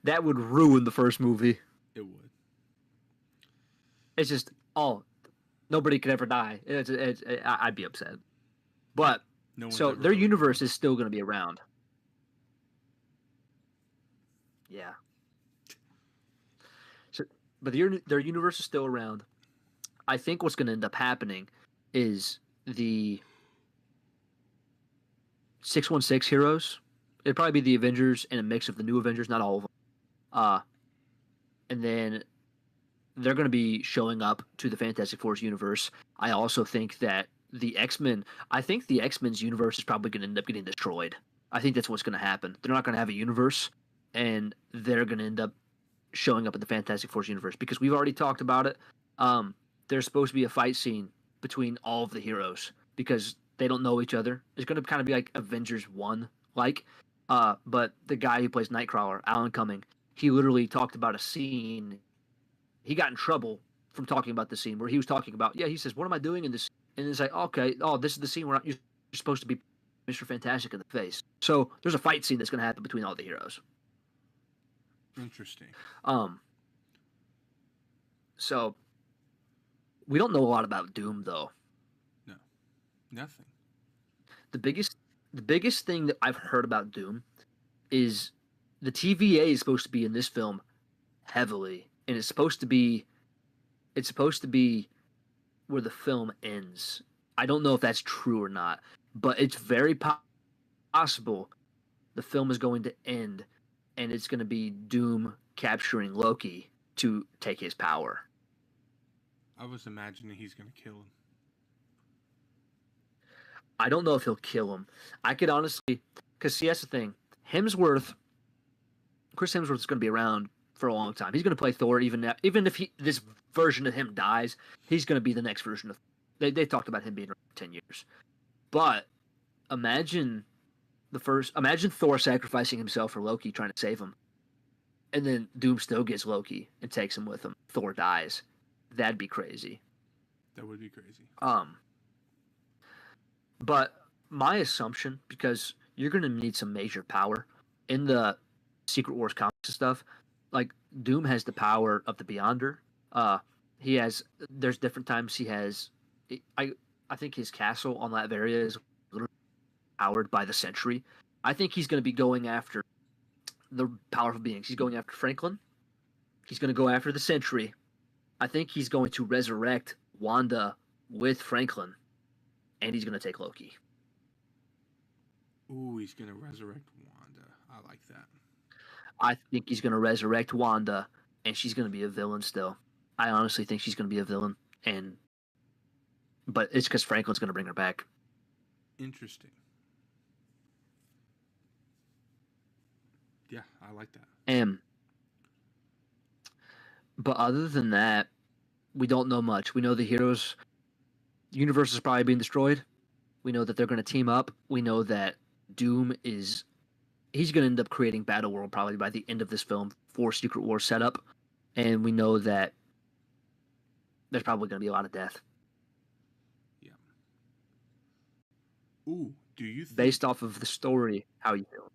That would ruin the first movie. It would. It's just nobody could ever die. I'd be upset. But No one's so ever their really universe died. is still going to be around. Yeah. So, but their universe is still around. I think what's going to end up happening is the 616 heroes. It'd probably be the Avengers and a mix of the new Avengers, not all of them. And then they're going to be showing up to the Fantastic Four's universe. I also think that the X-Men, I think the X-Men's universe is probably going to end up getting destroyed. I think that's what's going to happen. They're not going to have a universe, and they're going to end up showing up in the Fantastic Four's universe because we've already talked about it. There's supposed to be a fight scene between all of the heroes because they don't know each other. It's going to kind of be like Avengers 1, like. But the guy who plays Nightcrawler, Alan Cumming, he literally talked about a scene. He got in trouble from talking about the scene where he was talking about, he says, what am I doing in this? And it's like, okay, this is the scene where you're supposed to be Mr. Fantastic in the face. So there's a fight scene that's going to happen between all the heroes. Interesting. So we don't know a lot about Doom, though. No, nothing. The biggest thing that I've heard about Doom is the TVA is supposed to be in this film heavily, and it's supposed to be where the film ends. I don't know if that's true or not, but it's very possible the film is going to end, and it's going to be Doom capturing Loki to take his power. I was imagining he's going to kill him. I don't know if he'll kill him. I could honestly, because see, that's the thing. Chris Hemsworth is going to be around for a long time. He's going to play Thor even if this version of him dies. He's going to be the next version of. They talked about him being around for 10 years, but imagine Thor sacrificing himself for Loki, trying to save him, and then Doom still gets Loki and takes him with him. Thor dies. That'd be crazy. That would be crazy. But my assumption, because you're going to need some major power in the Secret Wars comics and stuff, like Doom has the power of the Beyonder. There's different times he has, I think his castle on Latveria is literally powered by the Sentry. I think he's going to be going after the powerful beings. He's going after Franklin. He's going to go after the Sentry. I think he's going to resurrect Wanda with Franklin. And he's going to take Loki. Ooh, he's going to resurrect Wanda. I like that. I think he's going to resurrect Wanda, and she's going to be a villain still. I honestly think she's going to be a villain, but it's because Franklin's going to bring her back. Interesting. Yeah, I like that. But other than that, we don't know much. We know the heroes. The universe is probably being destroyed. We know that they're going to team up. We know that Doom he's going to end up creating Battleworld probably by the end of this film for Secret Wars setup. And we know that there's probably going to be a lot of death. Yeah. Ooh, do you think... Based off of the story, how you feel?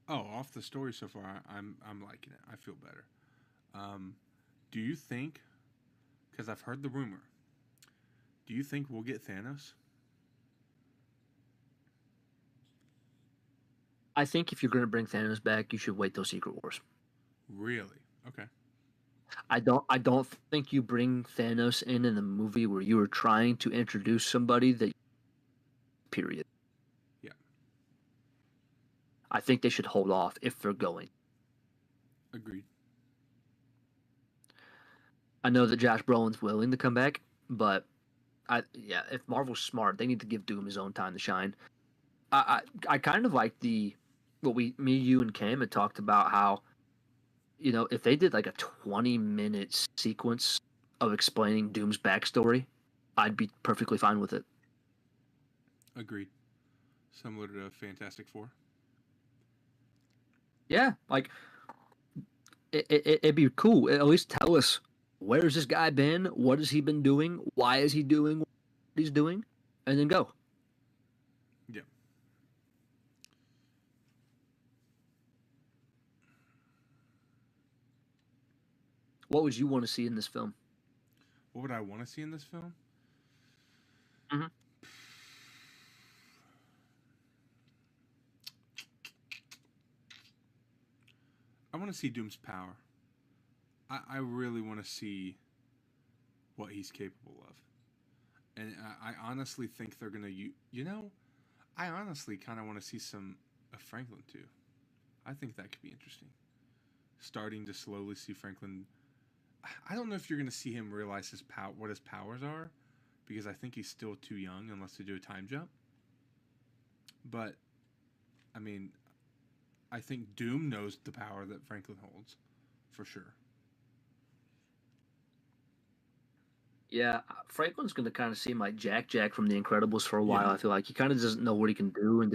Oh, off the story so far, I'm liking it. I feel better. Do you think, because I've heard the rumor, do you think we'll get Thanos? I think if you're going to bring Thanos back, you should wait till Secret Wars. Really? Okay. I don't think you bring Thanos in the movie where you were trying to introduce somebody that. Period. Yeah. I think they should hold off if they're going. Agreed. I know that Josh Brolin's willing to come back, but if Marvel's smart, they need to give Doom his own time to shine. I kind of like me, you, and Cam had talked about how, if they did like a 20-minute sequence of explaining Doom's backstory, I'd be perfectly fine with it. Agreed. Similar to Fantastic Four. Yeah, like it'd be cool. At least tell us, where's this guy been? What has he been doing? Why is he doing what he's doing? And then go. What would you want to see in this film? What would I want to see in this film? Mm-hmm. I want to see Doom's power. I really want to see what he's capable of. And I honestly think they're going to, I honestly kind of want to see some of Franklin too. I think that could be interesting. Starting to slowly see Franklin. I don't know if you're going to see him realize what his powers are, because I think he's still too young unless they do a time jump. But, I mean, I think Doom knows the power that Franklin holds, for sure. Yeah, Franklin's going to kind of seem like Jack from The Incredibles for a while. Yeah. I feel like he kind of doesn't know what he can do, and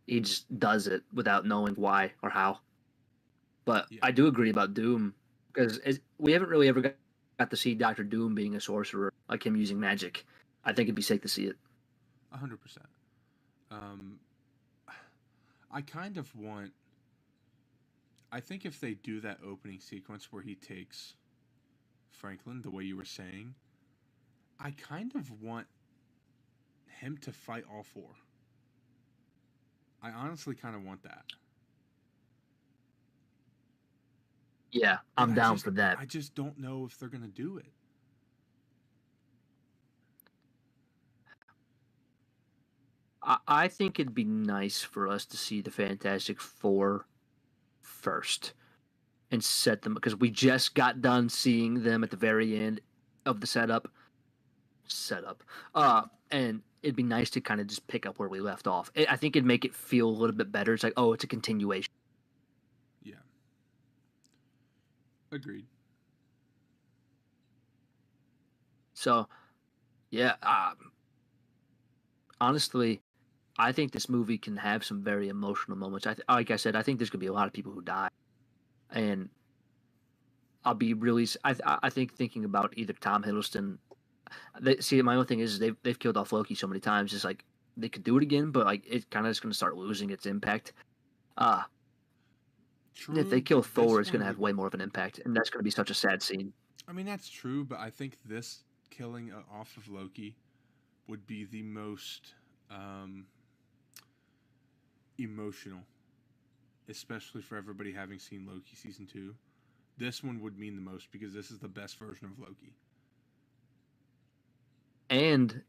he just does it without knowing why or how. But Yeah. I do agree about Doom, because we haven't really ever got to see Dr. Doom being a sorcerer, like him using magic. I think it'd be safe to see it. 100%. I kind of want. I think if they do that opening sequence where he takes Franklin, the way you were saying, I kind of want him to fight all four. I honestly kind of want that. Yeah, I'm down for that. I just don't know if they're going to do it. I think it'd be nice for us to see the Fantastic Four first and set them, because we just got done seeing them at the very end of the setup. And it'd be nice to kind of just pick up where we left off. I think it'd make it feel a little bit better. It's like, oh, it's a continuation. Yeah. Agreed. So, yeah, honestly, I think this movie can have some very emotional moments. Like I said, I think there's going to be a lot of people who die. And I'll be really, I think thinking about either Tom Hiddleston. My only thing is they've killed off Loki so many times. It's like they could do it again, but like it kind of is going to start losing its impact. True, if they kill Thor, it's going to have way more of an impact, and that's going to be such a sad scene. I mean, that's true, but I think this killing off of Loki would be the most emotional, especially for everybody having seen Loki season 2. This one would mean the most because this is the best version of Loki. And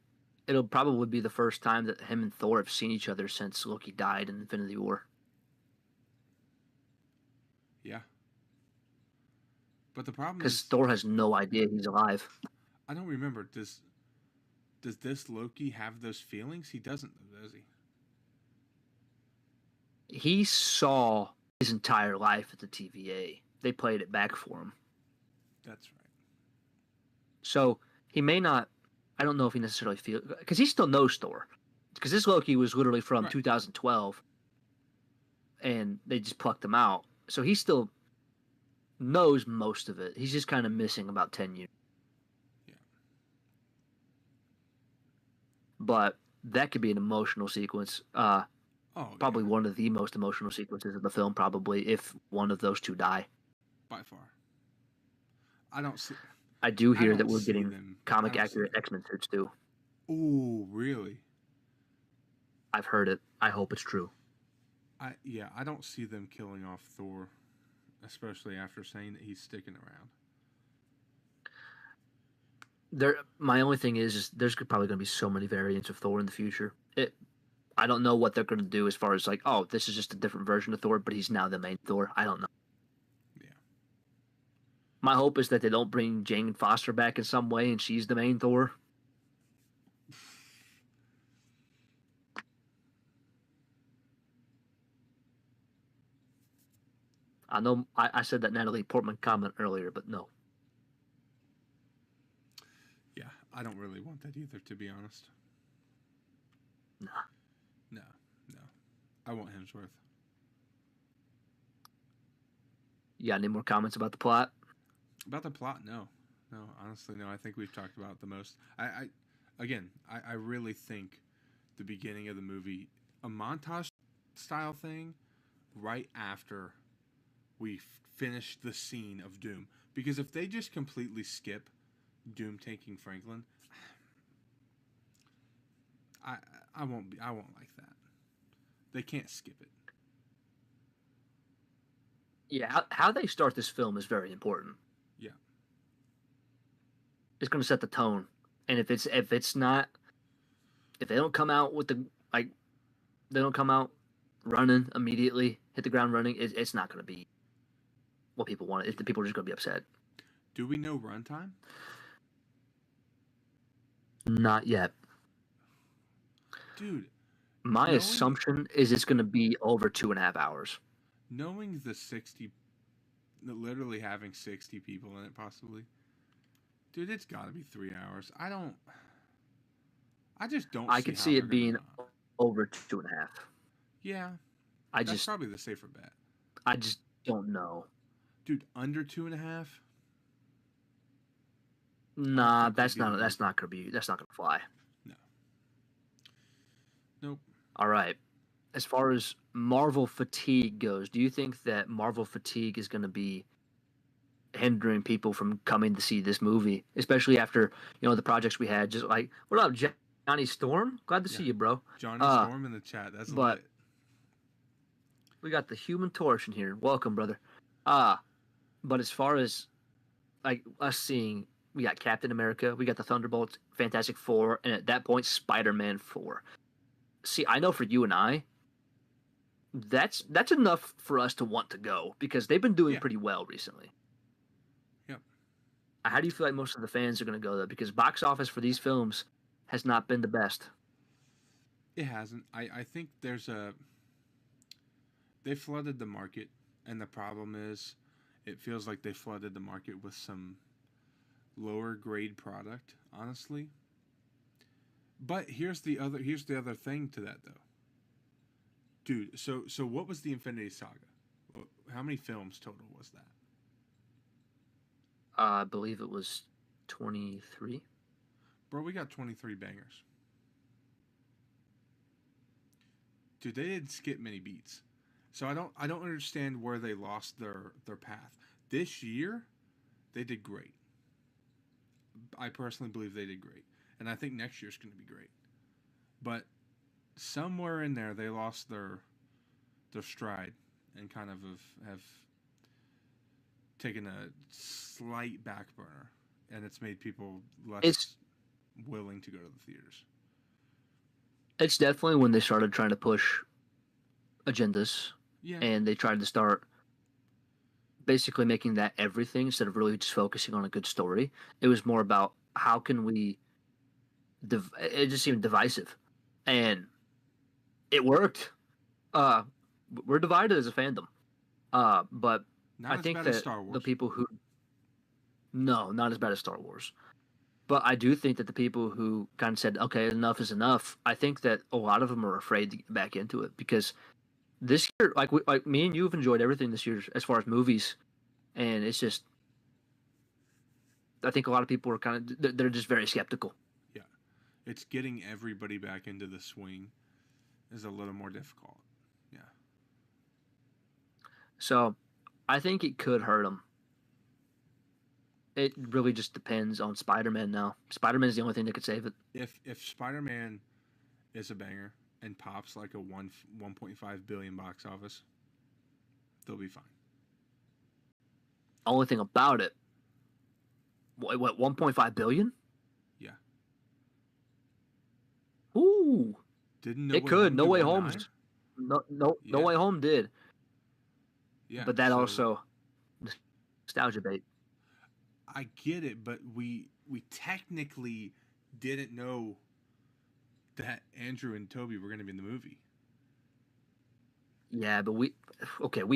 it'll probably be the first time that him and Thor have seen each other since Loki died in Infinity War. Yeah. But the problem is... because Thor has no idea he's alive. I don't remember. Does this Loki have those feelings? He doesn't, does he? He saw his entire life at the TVA. They played it back for him. That's right. So he may not... I don't know if he necessarily feels... because he still knows Thor. Because this Loki was literally from 2012. And they just plucked him out. So he still knows most of it. He's just kind of missing about 10 years. Yeah. But that could be an emotional sequence. Probably one of the most emotional sequences of the film, probably, if one of those two die. By far. I do hear that we're getting comic accurate X-Men suits too. Ooh, really? I've heard it. I hope it's true. I don't see them killing off Thor, especially after saying that he's sticking around. My only thing is there's probably going to be so many variants of Thor in the future. I don't know what they're going to do as far as like, oh, this is just a different version of Thor, but he's now the main Thor. I don't know. Yeah. My hope is that they don't bring Jane Foster back in some way and she's the main Thor. I know I said that Natalie Portman comment earlier, but no. Yeah, I don't really want that either, to be honest. Nah. No. I want Hemsworth. You got any more comments about the plot? About the plot, no. No, honestly, no. I think we've talked about the most. I really think the beginning of the movie, a montage style thing, right after we finish the scene of Doom. Because if they just completely skip Doom taking Franklin, I I won't like that. They can't skip it. Yeah, how they start this film is very important. Yeah. It's going to set the tone, and if it's not, if they don't come out with the like, they don't come out running immediately, hit the ground running, it's not going to be what people want. The people are just going to be upset. Do we know runtime? Not yet. Dude. My assumption is it's going to be over 2.5 hours. Knowing literally having 60 people in it possibly. Dude, it's got to be 3 hours. I just don't I could see it being over 2.5. Yeah. That's probably the safer bet. I just don't know. Dude, under 2.5? Nah, that's not gonna fly. No. Nope. All right. As far as Marvel fatigue goes, do you think that Marvel fatigue is going to be hindering people from coming to see this movie, especially after the projects we had? Just like, what up, Johnny Storm? Glad to see you, bro. Johnny Storm in the chat. That's lit. We got the Human Torch in here. Welcome, brother. But as far as like us seeing, we got Captain America, we got the Thunderbolts, Fantastic Four, and at that point, Spider-Man 4. See, I know for you and I, that's enough for us to want to go because they've been doing pretty well recently. Yep. How do you feel like most of the fans are going to go though? Because box office for these films has not been the best. It hasn't. I think they flooded the market, and the problem is, it feels like they flooded the market with some lower grade product, honestly. But here's the other thing to that though. Dude, so what was the Infinity Saga? How many films total was that? I believe it was 23. Bro, we got 23 bangers. Dude, they didn't skip many beats. So I don't understand where they lost their path. This year, they did great. I personally believe they did great. And I think next year's going to be great. But somewhere in there, they lost their stride and kind of have taken a slight back burner. And it's made people less willing to go to the theaters. It's definitely when they started trying to push agendas. Yeah. And they tried to start basically making that everything instead of really just focusing on a good story. It was more about how can we... it just seemed divisive. And it worked. We're divided as a fandom. But I think that the people who... No, not as bad as Star Wars. But I do think that the people who kind of said, okay, enough is enough, I think that a lot of them are afraid to get back into it because this year, like me and you have enjoyed everything this year as far as movies, and it's just, I think a lot of people are they're just very skeptical. Yeah, it's getting everybody back into the swing is a little more difficult. Yeah. So, I think it could hurt them. It really just depends on Spider-Man now. Spider-Man is the only thing that could save it. If Spider-Man is a banger and pops like a 1.5 billion box office, they'll be fine. Only thing about it, what 1.5 billion? Yeah. Ooh. Didn't know it could. No Way Home. No Way Home did. Yeah. But that also nostalgia bait. I get it, but we technically didn't know that Andrew and Toby were going to be in the movie. Yeah, but we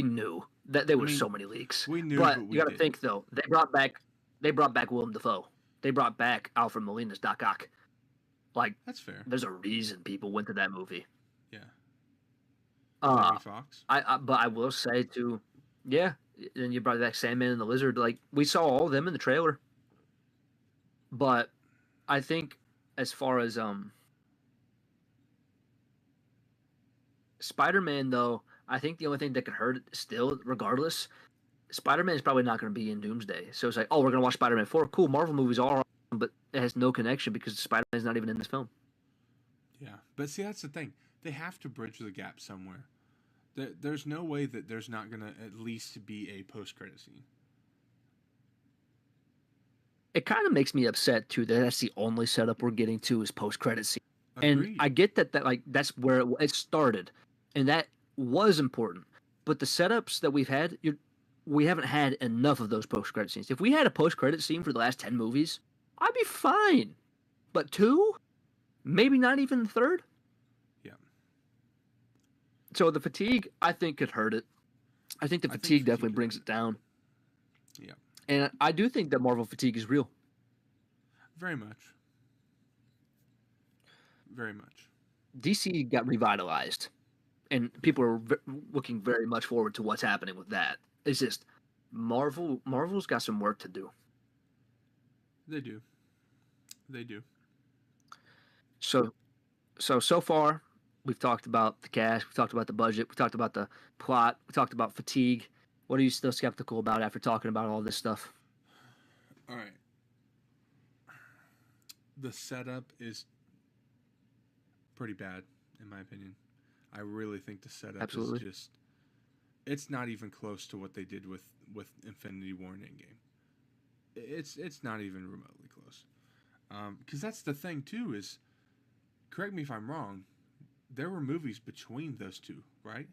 knew that there were so many leaks. We knew, but you got to think though. They brought back Willem Dafoe. They brought back Alfred Molina's Doc Ock. Like, that's fair. There's a reason people went to that movie. Yeah. Fox. But I will say too, yeah. And you brought back Sandman and the Lizard. Like, we saw all of them in the trailer. But I think as far as Spider-Man though, I think the only thing that could hurt it still, regardless, Spider-Man is probably not going to be in Doomsday. So it's like, oh, we're going to watch Spider-Man 4. Cool, Marvel movies are, but it has no connection because Spider-Man is not even in this film. Yeah, but see, that's the thing. They have to bridge the gap somewhere. There's no way that there's not going to at least be a post-credit scene. It kind of makes me upset, too, that that's the only setup we're getting to is post-credit scene. Agreed. And I get that like that's where it started, and that was important. But the setups that we've had, we haven't had enough of those post-credit scenes. If we had a post-credit scene for the last 10 movies, I'd be fine. But 2? Maybe not even the 3rd? Yeah. So the fatigue, I think, could hurt it. I think the fatigue definitely brings it down. Yeah. And I do think that Marvel fatigue is real. Very much. Very much. DC got revitalized, and people are looking very much forward to what's happening with that. It's just Marvel's got some work to do. They do. They do. So far, we've talked about the cast, we've talked about the budget, we've talked about the plot, we talked about fatigue. What are you still skeptical about after talking about all this stuff? All right. The setup is pretty bad, in my opinion. I really think the setup is just... It's not even close to what they did with Infinity War and Endgame. It's not even remotely close. Because that's the thing, too, is... Correct me if I'm wrong. There were movies between those two, right?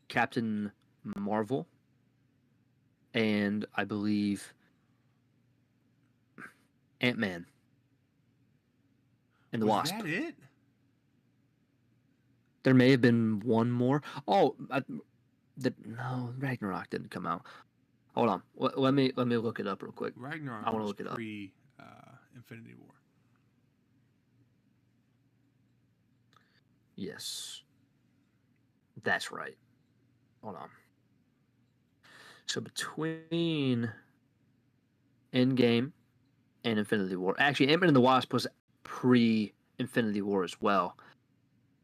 Captain Marvel, and I believe Ant-Man and the Wasp. Was that it? There may have been one more. Oh, no, Ragnarok didn't come out. Hold on, let me look it up real quick. Ragnarok I want to look it up. Pre Infinity War. Yes, that's right. Hold on. So between Endgame and Infinity War, actually, Ant-Man and the Wasp was pre-Infinity War as well,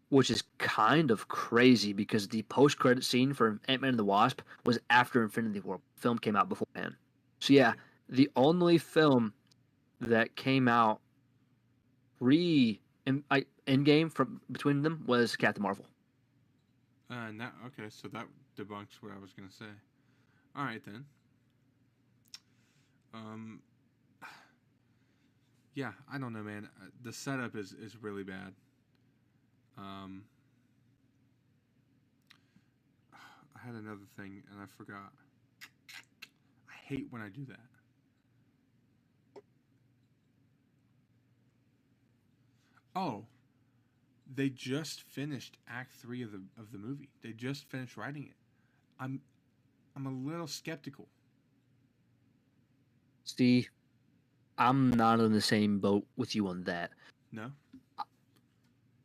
which is kind of crazy because the post-credit scene for Ant-Man and the Wasp was after Infinity War. The film came out beforehand. So yeah, the only film that came out Endgame from between them was Captain Marvel. Okay, so that debunks what I was gonna say. All right then. Yeah, I don't know, man. The setup is really bad. I had another thing and I forgot. I hate when I do that. Oh, they just finished Act 3 of the movie. They just finished writing it. I'm a little skeptical. See, I'm not in the same boat with you on that. No?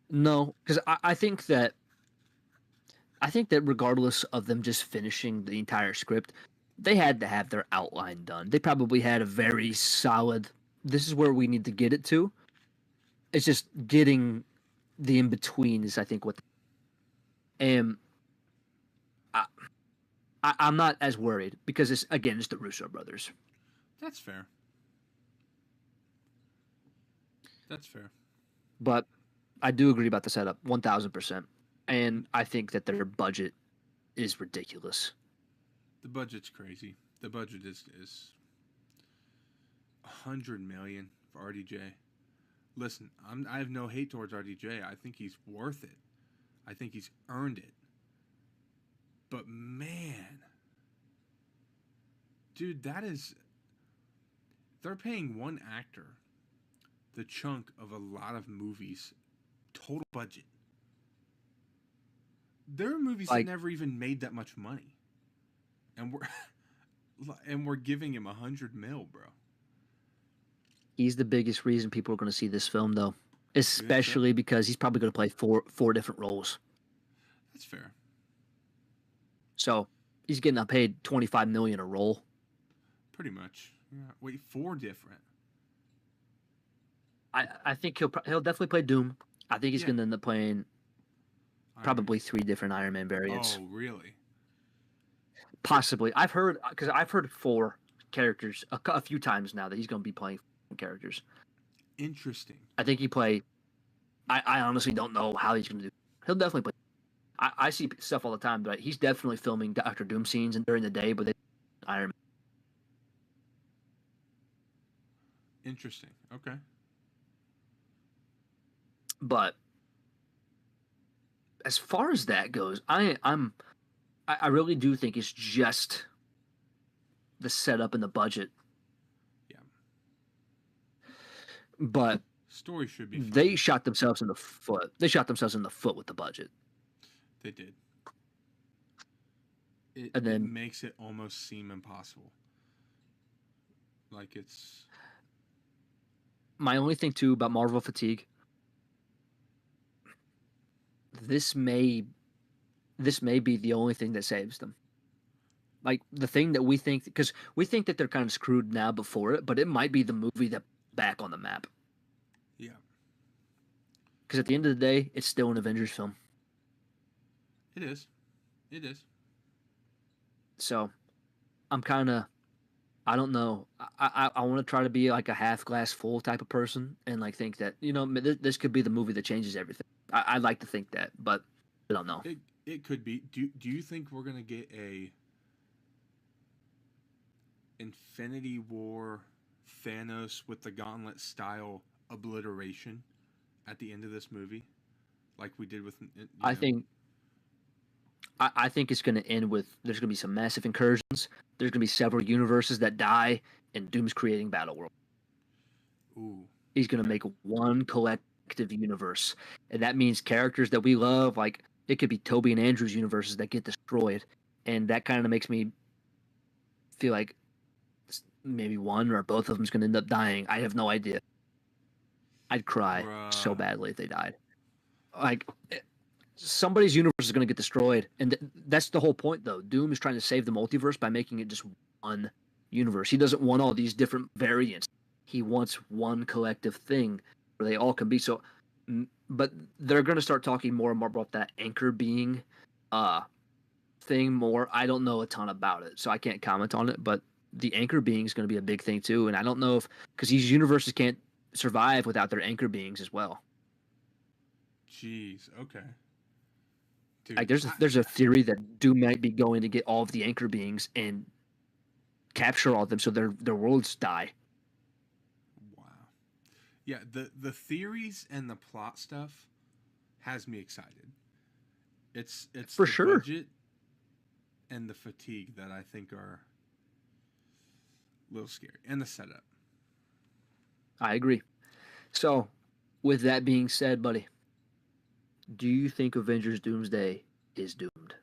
No, because I think that regardless of them just finishing the entire script, they had to have their outline done. They probably had a very solid, this is where we need to get it to. It's just getting the in-between is, I think, what... And I'm not as worried because, it's the Russo brothers. That's fair. That's fair. But I do agree about the setup, 1,000%. And I think that their budget is ridiculous. The budget's crazy. The budget is $100 million for RDJ. Listen, I have no hate towards RDJ. I think he's worth it. I think he's earned it. But man, dude, they're paying one actor the chunk of a lot of movies total budget. There are movies that never even made that much money, and we're giving him $100 million, bro. He's the biggest reason people are going to see this film, though, especially because he's probably going to play four different roles. That's fair. So he's getting paid $25 million a role. Pretty much. Yeah. Wait, 4 different. I think he'll definitely play Doom. I think he's going to end up playing probably 3 different Iron Man variants. Oh, really? Possibly. I've heard 4 characters a few times now that he's going to be playing characters. Interesting. I think he play. I honestly don't know how he's going to do. He'll definitely play. I see stuff all the time, but he's definitely filming Doctor Doom scenes and during the day, but they Iron Man. Interesting. Okay. But as far as that goes, I really do think it's just the setup and the budget. Yeah. But story should be fun. They shot themselves in the foot. They shot themselves in the foot with the budget. They did. And then it makes it almost seem impossible. Like it's. My only thing too about Marvel fatigue. This may be the only thing that saves them. Like the thing that we think, because we think that they're kind of screwed now before it, but it might be the movie that back on the map. Yeah. Because at the end of the day, it's still an Avengers film. It is. It is. So, I'm kind of, I don't know. I want to try to be like a half glass full type of person and like think that, this could be the movie that changes everything. I'd like to think that, but I don't know. It could be. Do you think we're going to get a Infinity War Thanos with the gauntlet style obliteration at the end of this movie? Like we did with... I think it's going to end with there's going to be some massive incursions. There's going to be several universes that die, and Doom's creating Battleworld. Ooh. He's going to make one collective universe, and that means characters that we love, like it could be Toby and Andrew's universes that get destroyed, and that kind of makes me feel like maybe one or both of them's going to end up dying. I have no idea. I'd cry so badly if they died. Like... somebody's universe is going to get destroyed, and that's the whole point, though. Doom is trying to save the multiverse by making it just one universe. He doesn't want all these different variants. He wants one collective thing where they all can be. So, but they're going to start talking more and more about that anchor being thing more. I don't know a ton about it, so I can't comment on it, but the anchor being is going to be a big thing, too, and I don't know if... because these universes can't survive without their anchor beings as well. Jeez, okay. Dude, like there's a theory that Doom might be going to get all of the anchor beings and capture all of them so their worlds die. Wow. Yeah, the theories and the plot stuff has me excited. It's for the sure. Budget and the fatigue that I think are a little scary, and the setup. I agree. So, with that being said, buddy, do you think Avengers Doomsday is doomed?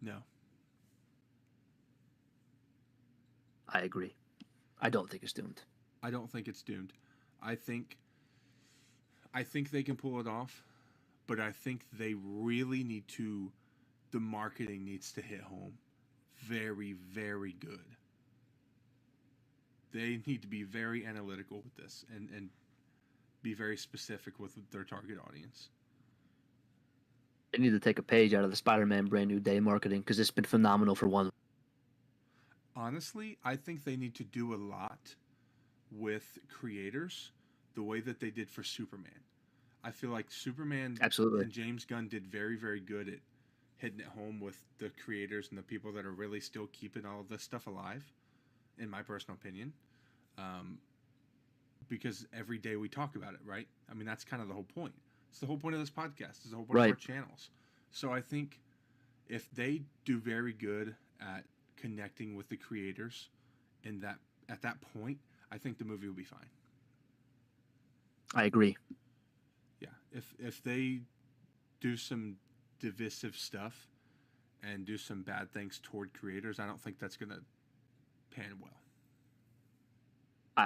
No. I agree. I don't think it's doomed. I don't think it's doomed. I think they can pull it off, but I think they really need to... the marketing needs to hit home very, very good. They need to be very analytical with this and be very specific with their target audience. They need to take a page out of the Spider-Man Brand New Day marketing because it's been phenomenal for one. Honestly, I think they need to do a lot with creators the way that they did for Superman. I feel like Superman Absolutely. and James Gunn did very, very good at hitting it home with the creators and the people that are really still keeping all of this stuff alive, in my personal opinion. Because every day we talk about it, right? I mean, that's kind of the whole point. It's the whole point of this podcast. It's the whole point of our channels. So I think if they do very good at connecting with the creators in that at that point, I think the movie will be fine. I agree. Yeah. If they do some divisive stuff and do some bad things toward creators, I don't think that's going to pan well.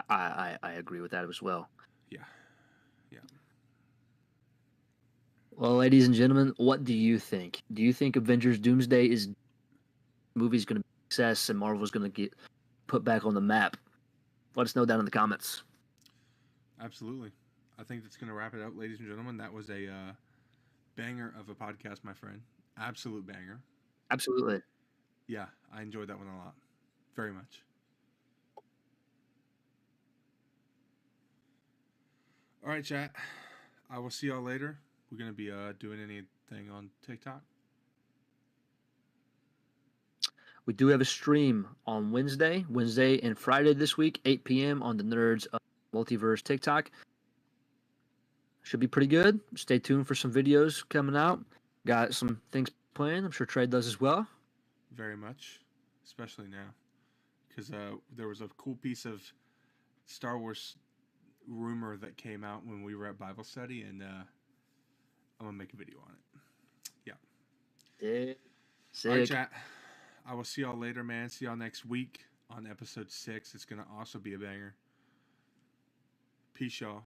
I agree with that as well. Yeah. Yeah. Well, ladies and gentlemen, what do you think? Do you think Avengers Doomsday is movie's going to be a success and Marvel's going to get put back on the map? Let us know down in the comments. Absolutely. I think that's going to wrap it up, ladies and gentlemen. That was a banger of a podcast, my friend. Absolute banger. Absolutely. Yeah, I enjoyed that one a lot. Very much. All right, chat. I will see y'all later. We're going to be doing anything on TikTok. We do have a stream on Wednesday and Friday this week, 8 p.m. on the Nerds of Multiverse TikTok. Should be pretty good. Stay tuned for some videos coming out. Got some things planned. I'm sure Trey does as well. Very much, especially now, because there was a cool piece of Star Wars rumor that came out when we were at Bible study, and I'm gonna make a video on it. Yeah. Sick. All right, chat. I will see y'all later, man. See y'all next week on episode 6. It's gonna also be a banger. Peace, y'all.